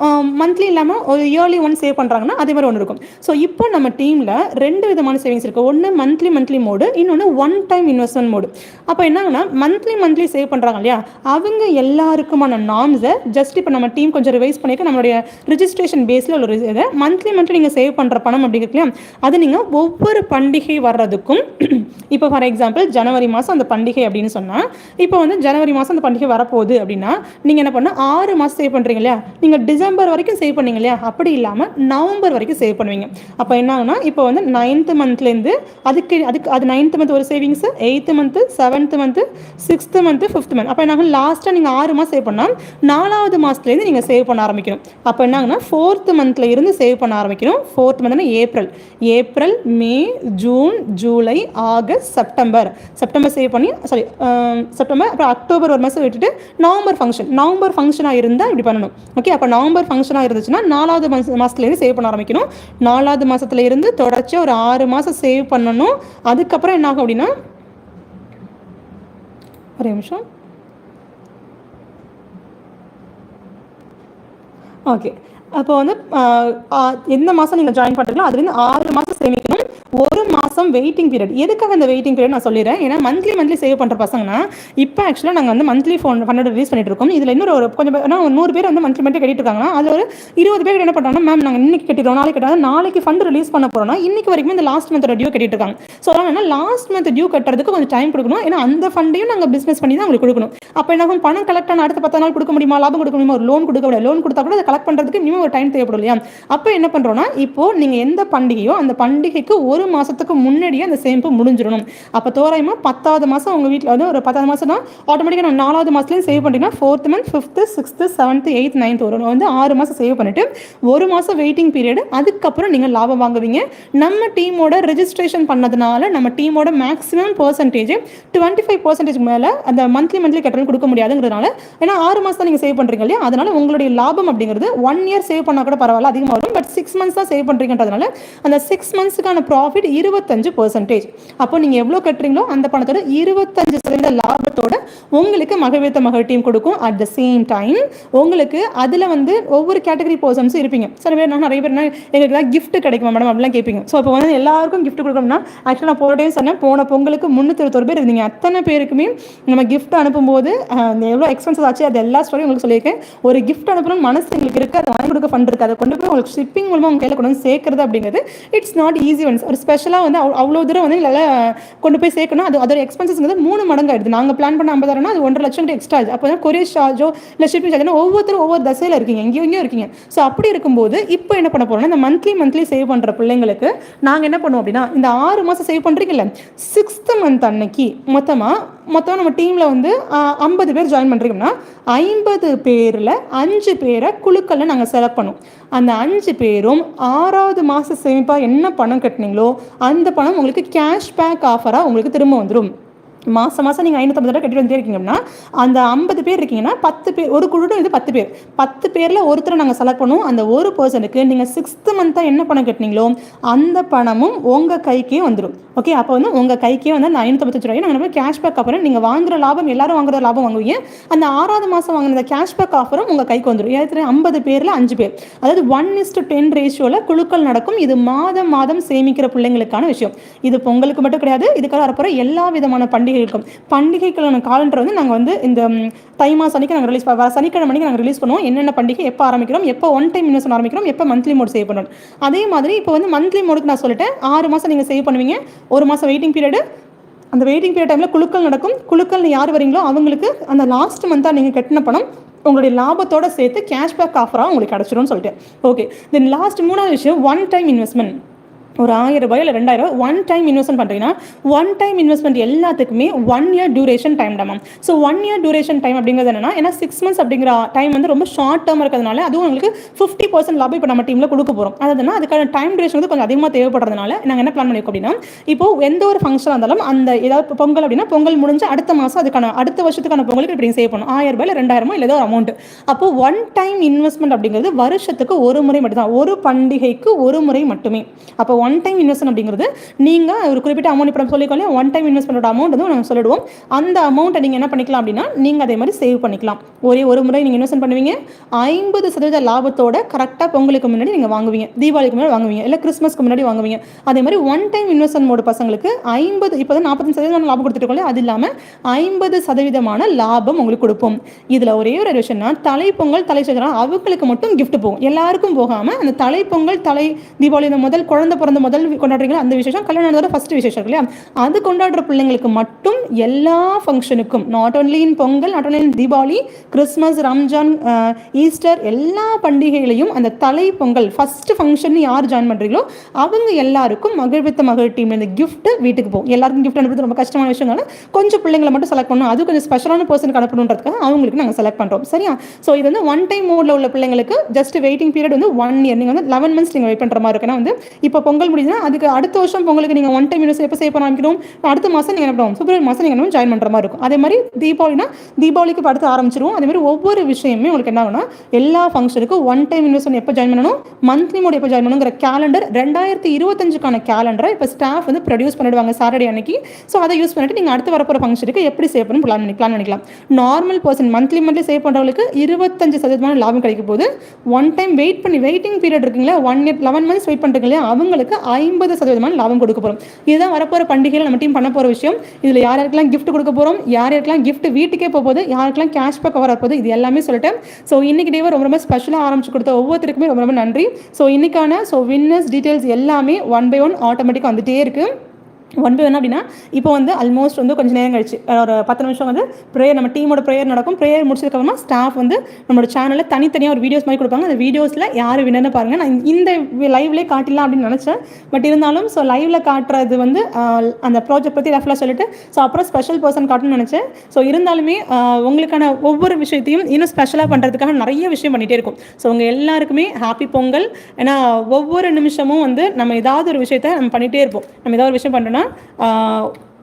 மந்த்லி இல்லாமல் ஒரு இயர்லி ஒன் சேவ் பண்ணுறாங்கன்னா அதே மாதிரி ஒன்று இருக்கும். ஸோ இப்போ நம்ம டீமில் 2 விதமான சேவிங்ஸ் இருக்குது. ஒன்று மந்த்லி மோடு, இன்னொன்று ஒன் டைம் இன்வெஸ்ட்மெண்ட் மோடு. அப்போ என்னங்கன்னா மந்த்லி சேவ் பண்ணுறாங்க இல்லையா அவங்க அவங்க எல்லாருக்குமான நார்ம்ஸை ஜஸ்ட் இப்போ நம்ம டீம் கொஞ்சம் ரிவைஸ் பண்ணிட்டு நம்மளுடைய ரிஜிஸ்ட்ரேஷன் பேஸில் ஒரு இதை மந்த்லி நீங்கள் சேவ் பண்ணுற பணம் அப்படிங்கிறதுலையும் அது நீங்கள் ஒவ்வொரு பண்டிகை வர்றதுக்கும் இப்போ ஃபார் எக்ஸாம்பிள் ஜனவரி மாதம் அந்த பண்டிகை அப்படின்னு சொன்னால் இப்போ வந்து ஜனவரி மாதம் அந்த பண்டிகை வரப்போகுது அப்படின்னா நீங்கள் என்ன பண்ணால் 6 மாதம் சேவ் பண்ணுறீங்க இல்லையா, நீங்கள் டிசம்பர் வரைக்கும் சேவ் பண்ணீங்க இல்லையா, அப்படி இல்லாமல் நவம்பர் வரைக்கும் சேவ் பண்ணுவீங்க. அப்போ என்ன ஆகுனா இப்போ வந்து 9th மந்த்லேருந்து அதுக்கு அது 9th மந்த் ஒரு savings, 8th month, 7th month, 6th month, 5th month. அப்போ என்ன லாஸ்ட்டாக நீங்கள் 6 மாதம் சேவ் பண்ணால் 4வது மாதத்துலேருந்து நீங்கள் சேவ் பண்ண ஆரம்பிக்கணும். அப்போ என்ன ஆகுனா 4th மந்த்தில் இருந்து சேவ் பண்ண ஆரம்பிக்கணும். 4th மந்த்னா April, May, June, July, August, September save பண்ணி செப்டம்பர், அப்புறம் அக்டோபர் ஒரு மாதம் விட்டுட்டு நவம்பர் ஃபங்க்ஷனாக இருந்தால் இப்படி பண்ணணும். ஓகே, அப்போ நவம்பர் ஃபங்க்ஷனாக இருந்துச்சுன்னா 4வது மாதத்துலேருந்து சேவ் பண்ண ஆரம்பிக்கணும். 4வது மாதத்துல இருந்து தொடர்ச்சி ஒரு 6 மாதம் சேவ் பண்ணணும். அதுக்கப்புறம் என்ன ஆகும் அப்படின்னா, ஒரு நிமிஷம், ஓகே, அப்போ வந்து எந்த மாதம் நீங்கள் ஜாயின் பண்ணுறீங்களோ அதுலேருந்து 6 மாதம் சேமிக்கணும். ஒரு மாதம் வெயிட்டிங் பீரியட். எதுக்காக அந்த வெயிட்டிங் பீரியட் நான் சொல்லிடுறேன். ஏன்னா மந்த்லி சேவ் பண்ணுற பசங்கன்னா இப்போ ஆக்சுவலாக நாங்கள் வந்து மந்த்லி ஃபண்ட் ரிலீஸ் பண்ணிட்டு இருக்கோம். இதில் இன்னொரு ஒரு கொஞ்சம் 100 பேர் வந்து மந்த்லி கட்டிட்டு இருக்காங்கன்னா அது ஒரு 20 பேர் என்ன பண்ணுறாங்கன்னா, மேம் நாங்கள் இன்னைக்கு கட்டிடுறோம், நாளைக்கு கட்டாது, நாளைக்கு ஃபண்ட் ரிலீஸ் பண்ண போகிறோம்னா இன்னைக்கு வரைக்கும் இந்த லாஸ்ட் மந்த் டியூ கட்டிட்டு இருக்காங்க. ஸோ அதனால் லாஸ்ட் மந்த் டியூ கட்டுறதுக்கு கொஞ்சம் டைம் கொடுக்கணும். ஏன்னா அந்த ஃபண்டையும் நாங்கள் பிஸ்னஸ் பண்ணி தான் உங்களுக்கு கொடுக்கணும். அப்போ என்ன பணம் கலெக்ட் ஆன அடுத்த 10 நாள் கொடுக்க முடியுமா, லாபம் கொடுக்க முடியுமா, ஒரு லோன் கொடுக்க முடியாது. லோன் கொடுத்தா கூட அதை கலெக்ட் பண்ணுறதுக்கு மினிமம் ஒரு டைம் தேவைப்படும் இல்லையா. அப்போ என்ன பண்ணுறோம்னா, இப்போ நீங்கள் எந்த பண்டிகையோ அந்த பண்டிகைக்கு ஒரு மாதத்துக்கு முன்னாடியே அந்த சேமிப்பு முடிஞ்சிடணும். அப்போ தோராயமாக 10வது மாதம் உங்கள் வீட்டில் வந்து ஒரு 10வது மாதம்னா ஆட்டோமேட்டிக்காக நான் 4வது மாதத்துலேயும் சேவ் பண்ணிட்டீங்கன்னா 4th month, 5th, 6th, 7th, 8th, 9th ஒரு வந்து 6 மாதம் சேவ் பண்ணிவிட்டு ஒரு மாதம் வெயிட்டிங் பீரியடு. அதுக்கப்புறம் நீங்கள் லாபம் வாங்குவீங்க. நம்ம டீமோட ரெஜிஸ்ட்ரேஷன் பண்ணதுனால நம்ம டீமோட மேக்ஸிமம் பர்சன்டேஜ் 25% மேலே அந்த மந்த்லி கட்டணம் கொடுக்க முடியாதுங்கிறதுனால, ஏன்னா 6 மாதம் தான் நீங்கள் சேவ் பண்ணுறீங்க இல்லையா, அதனால உங்களுடைய லாபம் அப்படிங்கிறது 1 இயர் சேவ் பண்ணால் கூட பரவாயில்ல, அதிகமாக வரும். பட் 6 மந்த்ஸ் தான் சேவ் பண்ணுறீங்கன்றதுனால அந்த 6 மந்த்ஸுக்கான ப்ராஃபிட் 25%. அப்போ நீங்கள் எவ்வளோ கட்டுறீங்களோ அந்த பணத்தோட 25% லாபத்தோட உங்களுக்கு மகவேத்த மகள் டீம் கொடுக்கும். அட் த சேம் டைம் உங்களுக்கு அதில் வந்து ஒவ்வொரு கேட்டகரி பர்சன்ஸும் இருப்பீங்க. சில பேர் நிறைய பேர் எங்களுக்கு தான் கிஃப்ட் கிடைக்குமா மேடம் அப்படிலாம் கேட்பீங்க. ஸோ இப்போ வந்து எல்லாருக்கும் கிஃப்ட் கொடுக்கணும்னா ஆக்சுவலாக நான் போன டைம் சொன்னேன், போன பொங்கலுக்கு 321 பேர் இருந்தீங்க. அத்தனை பேருக்குமே நம்ம கிஃப்ட் அனுப்பும்போது எவ்வளோ எக்ஸ்பென்சஸ் ஆச்சு அது எல்லா ஸ்டோரியும் உங்களுக்கு சொல்லியிருக்கேன். ஒரு கிஃப்ட் அனுப்பணும் மனசு எங்களுக்கு இருக்குது, அதை வாங்கி கொடுக்க ஃபண்ட் இருக்குது, அதை கொண்டு போய் உங்களுக்கு ஷிப்பிங் மூலமாக உங்கள் கையில் கொண்டு வந்து சேர்க்கறது அப்படிங்கிறது இட்ஸ் நாட் ஈஸி ஒன்ஸ். ஒரு ஸ்பெஷலாக வந்து அவ்வளோ தூரம் வந்து நல்லா கொண்டு போய் சேர்க்கணும். அதோட எக்ஸ்பென்சஸ்ங்கிறது 3 மடங்கு ஆயிடுது. நாங்கள் பிளான் பண்ண 50,000 அது 1.5 லட்சம் எக்ஸ்ட்ரா ஆகுது. அப்போ தான் கொரியர் சார்ஜோ இல்லை ஷிப்பிங் சார்ஜோ ஒவ்வொருத்தரும் ஒவ்வொரு தசையில் இருக்கீங்க, எங்கேயும் இருக்கீங்க. ஸோ அப்படி இருக்கும்போது இப்போ என்ன பண்ண போகிறோம்னா, இந்த மந்த்லி சேவ் பண்ணுற பிள்ளைங்களுக்கு நாங்கள் என்ன பண்ணுவோம் அப்படின்னா, இந்த 6 மாதம் சேவ் பண்ணுறீங்கல்ல, 6th மந்த் அன்னைக்கு மொத்தம் நம்ம டீமில் வந்து 50 பேர் ஜாயின் பண்ணுறீங்கன்னா 50 பேரில் 5 பேரை குழுக்களில் நாங்கள் செலக்ட் பண்ணுவோம். அந்த 5 பேரும் 6வது மாத சேமிப்பாக என்ன பணம் கட்டினீங்களோ அந்த பணம் உங்களுக்கு கேஷ்பேக் ஆஃபராக உங்களுக்கு திரும்ப வந்துடும். மாதம் நீங்கள் 550 கட்டி வந்துட்டே இருக்கீங்கன்னா அந்த 50 பேர் இருக்கீங்கன்னா 10 பேர் ஒரு குழுடும், இது 10 பேரில் ஒருத்தரை நாங்கள் செலக்ட் பண்ணுவோம். அந்த ஒரு பர்சனுக்கு நீங்கள் 6th மந்த்தாக என்ன பணம் கட்டினீங்களோ அந்த பணமும் உங்கள் கைக்கே வந்துடும். ஓகே, அப்போ வந்து உங்கள் கைக்கே வந்து அந்த 555 ரூபாய் நாங்கள் கேஷ்பேக் ஆஃபரும் நீங்கள் வாங்குகிற லாபம் எல்லாரும் வாங்குற லாபம் வாங்குவீங்க. அந்த 6வது மாதம் வாங்கின கேஷ்பேக் ஆஃபரும் உங்கள் கைக்கு வந்துடும். 50 பேரில் 5 பேர், அதாவது 1:10 ரேஷியோவில் குழுக்கள் நடக்கும். இது மாதம் சேமிக்கிற பிள்ளைங்களுக்கான விஷயம். இது பொங்கலுக்கு மட்டும் கிடையாது, இதுக்காக வரப்போகிற எல்லா விதமான பண்டிகைக்கான காலண்டர் வந்து நாங்கள் வந்து இந்த தை மாதம் அன்றைக்கி நாங்கள் ரிலீஸ் சனிக்கிழமை அன்றைக்கி நாங்கள் ரிலீஸ் பண்ணுவோம். என்னென்ன பண்டிகை எப்போ ஆரம்பிக்கிறோம், எப்போ ஒன் டைம் இன்வெஸ்ட் ஆரம்பிக்கிறோம், எப்போ மந்த்லி மோட் சேவ் பண்ணணும். அதே மாதிரி இப்போ வந்து மந்த்லி மோடுக்கு நான் சொல்லிட்டேன், 6 மாதம் நீங்கள் சேவ் பண்ணுவீங்க, ஒரு மாதம் வெயிட்டிங் பீரியடு. அந்த வெயிட்டிங் பீரியட் டைமில் குழுக்கள் நடக்கும். குழுக்கள் யார் வரீங்களோ அவங்களுக்கு அந்த லாஸ்ட் மந்த்தாக நீங்கள் கட்டின பணம் உங்களுடைய லாபத்தோடு சேர்த்து கேஷ்பேக் ஆஃபராக உங்களுக்கு கிடச்சிடும்னு சொல்லிட்டு. ஓகே, தென் லாஸ்ட் 3வது விஷயம், ஒன் டைம் இன்வெஸ்ட்மெண்ட். ஒரு 1000 ரூபாய் இல்லை 2000 ஒன் டைம் இன்வெஸ்ட்மெண்ட் பண்ணுறீங்கன்னா ஒன் டைம் இன்வெஸ்ட்மெண்ட் எல்லாத்துக்குமே 1 இயர் டியூரேஷன் டைம் தான் ma'am. So 1 year duration time அப்படிங்கிறது என்னன்னா, ஏன்னா 6 months அப்படிங்கிற டைம் வந்து ரொம்ப ஷார்ட் டேர்ம் இருக்கிறதுனால அதுவும் உங்களுக்கு 50% லாபம் இப்போ நம்ம டீமில் கொடுக்க போகிறோம். அதுனா அதுக்கான டைம் டியூரேஷன் வந்து கொஞ்சம் அதிகமாக தேவைப்படுறதுனால நாங்கள் என்ன பிளான் பண்ணியிருக்கோம் அப்படின்னா, இப்போ எந்த ஒரு ஃபங்க்ஷனாக இருந்தாலும் அந்த ஏதாவது பொங்கல் அப்படின்னா பொங்கல் முடிஞ்சு அடுத்த மாதம் அதுக்கான அடுத்த வருஷத்துக்கான பொங்கலுக்கு இப்படி சேவ் பண்ணும் 1000 ரூபாய் இல்லை 2000 இல்லை ஏதோ ஒரு அமௌண்ட். அப்போ ஒன் டைம் இன்வெஸ்ட்மெண்ட் அப்படிங்கிறது வருஷத்துக்கு ஒரு முறை மட்டும் தான், ஒரு பண்டிகைக்கு ஒரு முறை மட்டுமே. அப்போ ஒன் டைம் இன்வெஸ்ட்மெண்ட் அப்படிங்கிறது நீங்கள் ஒரு குறிப்பிட்ட அமௌண்ட் இப்போ சொல்லிக்கோங்க, ஒன் டைம் இன்வெஸ்ட்மெண்ட் அமௌண்ட் வந்து நாங்கள் சொல்லிடுவோம். அந்த அமௌண்ட்டை நீங்கள் என்ன பண்ணிக்கலாம் அப்படின்னா நீங்கள் அதே மாதிரி சேவ் பண்ணிக்கலாம். ஒரே ஒரு முறை நீங்கள் இன்வெஸ்ட் பண்ணுவீங்க, 50% லாபத்தோட கரெக்டாக பொங்கலுக்கு முன்னாடி நீங்கள் வாங்குவீங்க, தீபாவளிக்கு முன்னாடி வாங்குவீங்க, இல்லை கிறிஸ்மஸ்க்கு முன்னாடி வாங்குவீங்க. அதே மாதிரி ஒன் டைம் இன்வெஸ்ட்மெண்ட் மோடு பசங்களுக்கு 50 இப்போ தான் 45% லாபம் கொடுத்துருக்கோம், அது இல்லாமல் 50% லாபம் உங்களுக்கு கொடுப்போம். இதில் ஒரே ஒரு விஷயம்னா தலைப்பொங்கல் தலை சக்கரம் அவங்களுக்கு மட்டும் கிஃப்ட் போகும், எல்லாருக்கும் போகாமல் அந்த தலைப்பொங்கல் தலை தீபாவளி இந்த முதல் குழந்தை பிறந்த முதல் கொண்டாடுறீங்களா அந்த விசேஷம், கல்யாணத்தோட ஃபர்ஸ்ட் விசேஷம் இல்லையா, அது கொண்டாடுற பிள்ளைங்களுக்கு மட்டும் எல்லா ஃபங்க்ஷனுக்கும், not only in Pongal, not only in Deepavali, Christmas, Ramzan, Easter, எல்லா பண்டிகைகளையும் அந்த தலை பொங்கல் ஃபர்ஸ்ட் ஃபங்க்ஷன் யார் ஜாயின் பண்ணுறீங்களோ அவங்க எல்லாருக்கும் மகிழ்வித்த மகிழ் டீம் இந்த கிஃப்ட் வீட்டுக்கு போகும். எல்லாருக்கும் கிஃப்ட் அனுப்புறது ரொம்ப கஷ்டமான விஷயங்கள், கொஞ்சம் பிள்ளைங்களை மட்டும் செலக்ட் பண்ணணும், அது கொஞ்சம் ஸ்பெஷலான பர்சனுக்கு அனுப்பணுன்றதுக்காக அவங்களுக்கு நாங்கள் செலக்ட் பண்ணுறோம். சரியா? ஸோ இது வந்து ஒன் டைம் மோடில் உள்ள பிள்ளைங்களுக்கு ஜஸ்ட் வெயிட்டிங் பீரியட் வந்து 1 இயர், நீங்கள் வந்து 11 months நீங்கள் வெயிட் பண்ணுற மாதிரி இருக்குன்னா வந்து இப்போ பொங்கல் முடிஞ்சுன்னா அதுக்கு அடுத்த வருஷம் பொங்கலுக்கு நீங்கள் ஒன் டைம் இன்வெஸ்ட் எப்போ சேவ் பண்ண ஆரம்பிக்கணும், அடுத்த மாதம் நீங்கள் என்ன பண்ணுவோம், பிப்ரவரி மாதம் நீங்கள் ஜாயின் பண்ணுற மாதிரி இருக்கும். அதே மாதிரி தீபாவளினா தீபாவளிக்கு அடுத்து ஆரம்பிச்சிருவோம். அதே மாதிரி ஒவ்வொரு விஷயமே உங்களுக்கு என்ன ஆகுனா எல்லா ஃபங்க்ஷனுக்கும் ஒன் டைம் இன்வெஸ்ட்மெண்ட் எப்போ ஜாயின் பண்ணணும், மந்த்லி மோட் எப்போ ஜாயின் பண்ணணுங்கிற கேலண்டர் 2025க்கான கேலண்டரை இப்போ ஸ்டாஃப் வந்து ப்ரொடியூஸ் பண்ணிடுவாங்க சாட்டர்டே அன்னைக்கு. ஸோ அதை யூஸ் பண்ணிட்டு நீங்கள் அடுத்து வரப்போகிற ஃபங்க்ஷனுக்கு எப்படி சேவ் பண்ணி பிளான் பண்ணிக்கலாம். நார்மல் பர்சன் மந்த்லி சேவ் பண்ணுறவங்களுக்கு 25% லாபம் கிடைக்கும் போது ஒன் டைம் வெயிட்டிங் பீரியட் இருக்குங்களா, 1 year 11 months வெயிட் பண்ணுறீங்களா அவங்களுக்கு 50% லாபம் கொடுக்க போகிறோம். இதுதான் வரப்போகிற பண்டிகையில் நம்ம டீம் பண்ண போகிற விஷயம். இதில் யாருக்கெல்லாம் கிஃப்ட் கொடுக்க போகிறோம், யாருக்கெல்லாம் கிஃப்ட் வீட்டுக்கே போகுது, யாருக்கெல்லாம் கேஷ்பேக் வரப்போகுது, இது எல்லாமே சொல்லிட்டேன். ஸோ இன்னைக்கு டேவை ரொம்ப ஸ்பெஷலாக ஆரம்பிச்சு கொடுத்த ஒவ்வொருத்தருக்குமே ரொம்ப நன்றி. ஸோ இன்னைக்கான வின்னர்ஸ் டீட்டெயில்ஸ் எல்லாமே 1 by 1 ஆட்டோமேட்டிக்காக வந்துட்டே இருக்குது. 1 by 1 அப்படின்னா இப்போ வந்து ஆல்மோஸ்ட் வந்து கொஞ்சம் நேரம் கழிச்சு ஒரு 10 நிமிஷம் வந்து ப்ரேயர், நம்ம டீமோட ப்ரேயர் நடக்கும். ப்ரேயர் முடிச்சதுக்கப்புறமா ஸ்டாஃப் வந்து நம்மளோட சேனலில் தனித்தனியாக ஒரு வீடியோஸ் மாதிரி கொடுப்பாங்க. அந்த வீடியோஸில் யார் வின்னர்னு பாருங்கள். நான் இந்த லைவ்லேயே காட்டிடலாம் அப்படின்னு நினச்சேன், பட் இருந்தாலும் லைவில் காட்டுறது வந்து அந்த ப்ராஜெக்ட் பற்றி ரெஃபலாக சொல்லிட்டு அப்புறம் ஸ்பெஷல் பர்சன் காட்டணும்னு நினச்சேன். இருந்தாலுமே உங்களுக்கான ஒவ்வொரு விஷயத்தையும் இன்னும் ஸ்பெஷலாக பண்ணுறதுக்காக நிறைய விஷயம் பண்ணிகிட்டே இருக்கும். உங்கள் எல்லாருக்குமே ஹாப்பி பொங்கல். ஏன்னா ஒவ்வொரு நிமிஷமும் வந்து நம்ம ஏதாவது ஒரு விஷயத்தை நம்ம பண்ணிகிட்டே இருப்போம். நம்ம ஏதாவது ஒரு விஷயம் பண்ணுறோன்னா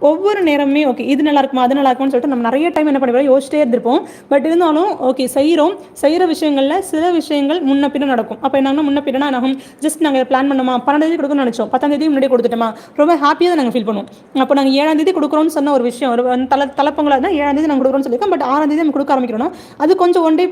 ஒவ்வொரு நேரமே ஓகே இது நல்லா இருக்குமா அது நல்லா இருக்குமான்னு சொல்லிட்டு நம்ம நிறைய டைம் என்ன பண்ணுவோம், யோசிச்சிட்டே இருந்திருப்போம். பட் இருந்தாலும் ஓகே செய்கிற விஷயங்களில் சில விஷயங்கள் முன்ன பின்ன நடக்கும். அப்போ என்னன்னா முன்ன பின்னா நாங்கள் ஜஸ்ட் நாங்கள் பிளான் பண்ணோமா 12 கொடுக்கணும்னு நினச்சோம், 10 முன்னாடி கொடுத்துட்டோமா, ரொம்ப ஹாப்பியாக தான் நாங்கள் ஃபீல் பண்ணுவோம். அப்போ நாங்கள் 7 கொடுக்குறோம்னு சொன்ன ஒரு விஷயம், ஒரு தலைப்பொங்கலாக இருந்தால் 7 நாங்கள் கொடுக்குறோம்னு சொல்லியிருக்கோம். பட் 6 நம்ம கொடுக்க ஆரம்பிக்கிறோம்னா அது கொஞ்சம் 1 day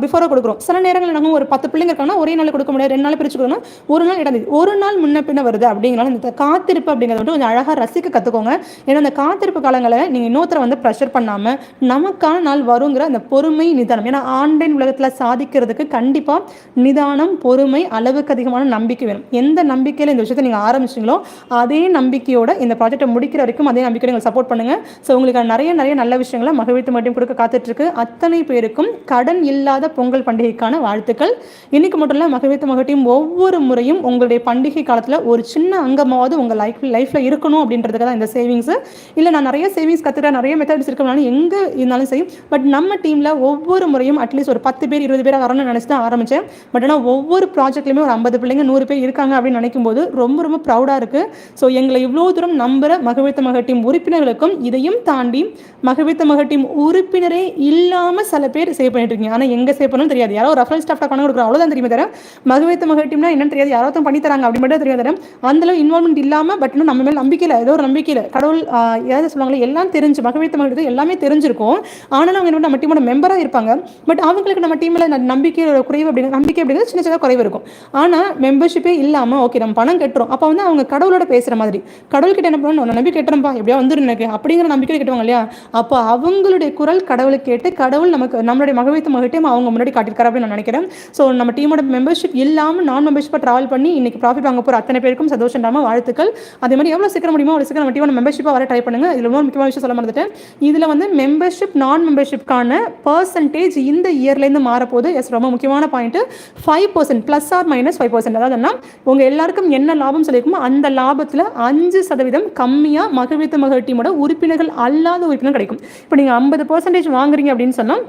பிஃபோராக கொடுக்குறோம். சில நேரங்களில் நாங்கள் ஒரு 10 பிள்ளைங்க இருக்காங்கன்னா ஒரே நாள் கொடுக்க முடியாது, 2 நாள் பிரிச்சு கொடுக்கணும். ஒரு நாள் 7 ஒரு நாள் முன்ன பின்ன வருது அப்படிங்கிறனால இந்த காத்திருப்பு அப்படிங்கிறத மட்டும் கொஞ்சம் அழகாக ரசிக்க கற்றுக்கோங்க. ஏன்னா அந்த காத்திருப்பு காலங்களை நீங்கள் இன்னொருத்தரை வந்து ப்ரெஷர் பண்ணாமல் நமக்கான நாள் வருங்கிற அந்த பொறுமை நிதானம். ஏன்னா ஆன்லைன் உலகத்தில் சாதிக்கிறதுக்கு கண்டிப்பாக நிதானம், பொறுமை, அளவுக்கு அதிகமான நம்பிக்கை வேணும். எந்த நம்பிக்கையில் இந்த விஷயத்தை நீங்கள் ஆரம்பிச்சிங்களோ அதே நம்பிக்கையோட இந்த ப்ராஜெக்டை முடிக்கிற வரைக்கும் அதே நம்பிக்கையோட நீங்கள் சப்போர்ட் பண்ணுங்கள். உங்களுக்கு நிறைய நல்ல விஷயங்களை மகிழ்வித்து மட்டும் கொடுக்க காத்துட்ருக்கு. அத்தனை பேருக்கும் கடன் இல்லாத பொங்கல் பண்டிகைக்கான வாழ்த்துக்கள். இன்னைக்கு மட்டும் இல்லை, மகிழ்வித்து மகிழ்ச்சியும் ஒவ்வொரு முறையும் உங்களுடைய பண்டிகை காலத்தில் ஒரு சின்ன அங்கமாவது உங்கள் லைஃப்பில் இருக்கணும் அப்படின்றதுக்கு தான் இந்த சேவிங்ஸு. இல்லை நான் நிறைய சேவிங்ஸ் கற்றுக்கிறேன், நிறைய மெத்தட்ஸ் இருக்கனாலும் எங்கே இருந்தாலும் சரி, பட் நம்ம டீமில் ஒவ்வொரு முறையும் அட்லீஸ்ட் ஒரு 10 பேர் 20 பேர் வரணும்னு நினச்சி தான் ஆரம்பித்தேன். பட் ஆனால் ஒவ்வொரு ப்ராஜெக்ட்லையுமே ஒரு 50 பிள்ளைங்க 100 பேர் இருக்காங்க அப்படின்னு நினைக்கும் போது ரொம்ப ப்ரௌடாக இருக்குது. எங்களை இவ்வளோ தூரம் நம்புகிற மகிழ்வித்த மகிழ் டீம் உறுப்பினர்களுக்கும், இதையும் தாண்டி மகிழ்வித்த மகிழ் டீம் உறுப்பினரே இல்லாமல் சில பேர் சேவ் பண்ணிட்டு இருக்கீங்க. ஆனால் எங்கே சேவ் பண்ணணும் தெரியாது, யாரோ ரெஃபரல் ஸ்டாஃப்டாக பண்ண கொடுக்குறோம் அவ்வளோதான் தெரியுமே தர. மகிழ்வித்த மகிழ் டீம்னா என்னன்னு தெரியாது, யாரோ பண்ணி தராங்க அப்படி மட்டும் தெரியாது தர. அந்தளவு இன்வால்மெண்ட் இல்லாமல் பட் இன்னும் நம்ம மேலே நம்பிக்கையில் ஏதோ ஒரு நம்பிக்கையில் கடவுள் ஏதாவது சொல்லுவாங்களே எல்லாம் தெரிஞ்சு மகிழ்வித்த மகிழ்ச்சி எல்லாமே தெரிஞ்சிருக்கும். ஆனாலும் அவங்க நம்ம டீமோட மெம்பராக இருப்பாங்க. பட் அவங்களுக்கு நம்ம டீமில் நம்பிக்கை குறைவு அப்படிங்கிறது சின்ன குறைவு இருக்கும். ஆனால் மெம்பர்ஷிப்பே இல்லாமல் ஓகே நம்ம பணம் கட்டுறோம், அப்போ வந்து அவங்க கடவுளோட பேசுகிற மாதிரி கடவுள்கிட்ட என்ன பண்ணணும், நான் நம்பி கட்டுறேன்ப்பா எப்படியா வந்துடும் எனக்கு அப்படிங்கிற நம்பிக்கை கட்டுவாங்க இல்லையா. அப்போ அவங்களுடைய குரல் கடவுளை கேட்டு கடவுள் நம்மளுடைய மகிழ்வித்த மகிழ்ச்சியும் அவங்க முன்னாடி காட்டியிருக்காரு அப்படின்னு நான் நினைக்கிறேன். நம்ம டீமோட மெம்பர்ஷிப் இல்லாமல் நான் மெம்பர்ஷிப்பாக ட்ராவல் பண்ணி இன்னைக்கு ப்ராஃபிட் வாங்க போகிற அத்தனை பேருக்கும் சந்தோஷம் வாழ்த்துக்கள். அதே மாதிரி எவ்வளோ சீக்கிரம் முடியுமோ அவ்வளோ சீக்கிரம் நம்ம டீமோட மெம்பர்ஷிப்பாக வர ட்ரை பண்ணுங்க. இதில் ரொம்ப முக்கியமான விஷயம் சொல்ல மறந்துட்டேன். இதில் வந்து மெம்பர்ஷிப் நான் மெம்பர்ஷிப்கான பர்சன்டேஜ் இந்த இயர்லேருந்து மாறப்போகுது. ரொம்ப முக்கியமான பாயிண்ட் 5% +or-5%. அதாவதுன்னா உங்கள் எல்லாருக்கும் என்ன லாபம் சொல்லியிருக்குமோ அந்த லாபத்தில் 5% கம்மியாக மகிழ்வித்த மகிழ் டீமோட உறுப்பினர்கள் அல்லாத உறுப்பினர் கிடைக்கும். இப்போ நீங்கள் 50% வாங்குறீங்க அப்படின்னு சொன்னால்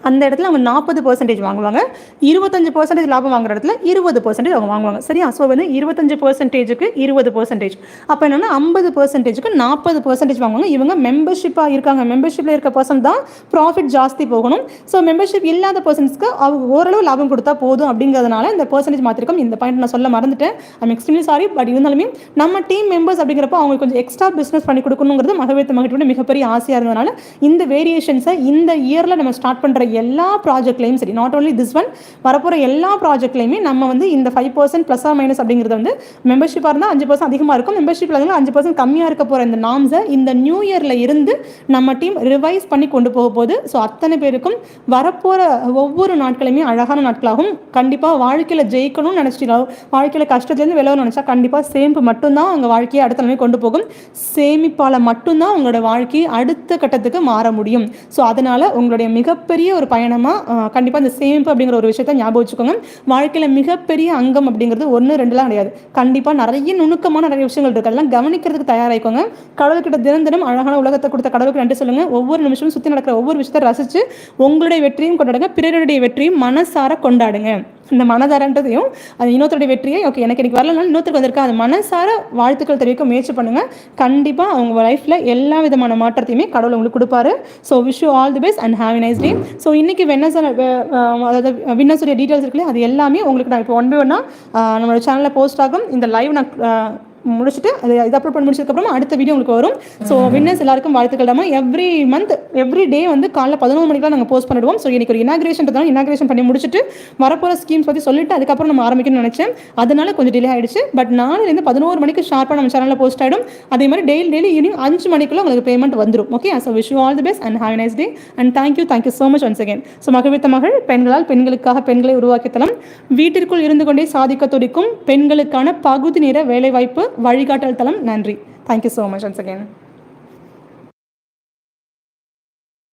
அந்த இடத்துல அவங்க 40% வாங்குவாங்க. 25% லாபம் வாங்குற இடத்துல 20% அவங்க வாங்குவாங்க. சரியா? ஸோ வந்து 25%க்கு 20%. அப்போ என்னன்னா 50%க்கு 40% வாங்குவாங்க. இவங்க மெம்பர்ஷிப்பாக இருக்காங்க. மெம்பர்ஷிப்பில் இருக்க பர்சன் தான் ப்ராஃபிட் ஜாஸ்தி போகணும். ஸோ மெம்பர்ஷிப் இல்லாத பர்சன்ஸ்க்கு அவங்க ஓரளவு லாபம் கொடுத்தா போதும் அப்படிங்கிறதுனால இந்த பர்சன்டேஜ் மாற்றிருக்கோம். இந்த பாயிண்ட் நான் சொல்ல மறந்துட்டேன். I'm extremely sorry. பட் இருந்தாலுமே நம்ம டீம் மெம்பர்ஸ் அப்படிங்கிறப்போ அவங்களுக்கு கொஞ்சம் எக்ஸ்ட்ரா பிஸ்னஸ் பண்ணி கொடுக்கணுங்கிறது மகவித்த மகிழ்ச்சியோட மிகப்பெரிய ஆசையாக இருந்ததுனால இந்த வேரியேஷன்ஸை இந்த இயரில் நம்ம ஸ்டார்ட் பண்ணுற எல்லா ப்ராஜெக்ட்லையும் சரி, நாட் ஓன்லி திஸ் ஒன், வரப்போகிற எல்லா ப்ராஜெக்ட்லையுமே நம்ம வந்து இந்த 5% ப்ளஸ் ஆர் மைனஸ் அப்படிங்கிறது வந்து மெம்பர்ஷிப்பாக இருந்தால் 5% அதிகமாக இருக்கும், மெம்பர்ஷிப்பில் இருந்தால் 5% கம்மியாக இருக்க போகிற இந்த நாம்ஸை இந்த நியூ இயரில் இருந்து நம்ம டீம் ரிவைஸ் பண்ணி கொண்டு போக போகுது. ஸோ அத்தனை பேருக்கும் வரப்போகிற ஒவ்வொரு நாட்களையுமே அழகான நாட்களாகும். கண்டிப்பாக வாழ்க்கையில் ஜெயிக்கணும்னு நினச்சிட்டீங்களோ, வாழ்க்கையில் கஷ்டத்துலேருந்து விலகணும்னு நினச்சா கண்டிப்பாக சேமிப்பு மட்டும்தான் உங்கள் வாழ்க்கையை அடுத்த நிலைமை கொண்டு போகும். சேமிப்பால் மட்டும்தான் உங்களோட வாழ்க்கையை அடுத்த கட்டத்துக்கு மாற முடியும். ஸோ அதனால் உங்களுடைய மிகப்பெரிய ஒரு பயணமாக கண்டிப்பாக இந்த சேமிப்பு அப்படிங்கிற ஒரு விஷயத்தை ஞாபகம் வச்சுக்கோங்க. வாழ்க்கையில் மிகப்பெரிய அங்கம் அப்படிங்கிறது 1 2லாம் கிடையாது. கண்டிப்பாக நிறைய நுணுக்கமான நிறைய விஷயங்கள் இருக்குது. அதெல்லாம் கவனிக்கிறதுக்கு தயாராகிக்கோங்க. கடவுள்கிட்ட தினம் தினம் அழகான உலகத்தை கொடுத்த கடவுளுக்கு நன்றி சொல்லுங்கள். ஒவ்வொரு நிமிஷமும் சுற்றி நடக்கிற ஒவ்வொரு விஷயத்தை ரசித்து உங்களுடைய வெற்றியும் கொண்டாடுங்க, பிறருடைய வெற்றியும் மனசார கொண்டாடுங்க. இந்த மனதாரன்றதையும் அது இன்னொருத்தருடைய வெற்றியை ஓகே எனக்கு இன்னைக்கு வரலனாலும் இன்னொருத்தருக்கு வந்திருக்கா அது மனசார வாழ்த்துக்கள் தெரிவிக்க முயற்சி பண்ணுங்கள். கண்டிப்பாக அவங்க லைஃப்பில் எல்லா விதமான மாற்றத்தையுமே கடவுள் உங்களுக்கு கொடுப்பாரு. So wish you all the best and have a nice day. So இன்றைக்கி அதாவது வின்னர்ஸுடைய டீட்டெயில்ஸ் இருக்குல்ல, அது எல்லாமே உங்களுக்கு நான் இப்போ 1 by 1 நம்மளோட சேனலில் போஸ்ட் ஆகும். இந்த லைவ் நான் முடிச்சுட்டு அது இது அப்லோட் பண்ணி முடிச்சதுக்கப்புறம் அடுத்த வீடியோ உங்களுக்கு வரும். ஸோ வின்னர்ஸ் எல்லாருக்கும் வாழ்த்துக்கள். எவ்ரி மந்த் எவ்ரி டே வந்து காலைல 11 மணிக்கெலாம் நாங்கள் போஸ்ட் பண்ணிடுவோம். ஸோ இன்றைக்கி ஒரு இனாகிரேஷன் பண்ணி முடிச்சுட்டு வரப்போகிற ஸ்கீம்ஸ் பற்றி சொல்லிட்டு அதுக்கப்புறம் நம்ம ஆரம்பிக்கணும்னு நினச்சேன். அதனால கொஞ்சம் டிலே ஆகிடுச்சு. பட் நாளையிலேருந்து 11 மணிக்கு ஷார்ப்பாக நம்ம சேனலில் போஸ்ட் ஆகிடும். அதே மாதிரி டெய்லி ஈவினிங் 5 மணிக்குள்ள உங்களுக்கு பேமெண்ட் வந்துடும். Okay, so wish you all the best and have a nice day and thank you so much once again. So மகவித்த மகள் பெண்களால் பெண்களுக்காக பெண்களை உருவாக்கிய தளம், வீட்டிற்குள் இருந்து கொண்டே சாதிக்க துடிக்கும் பெண்களுக்கான பகுதி நேர வேலைவாய்ப்பு வழிகாட்டல் தளம். நன்றி. Thank you so much once again.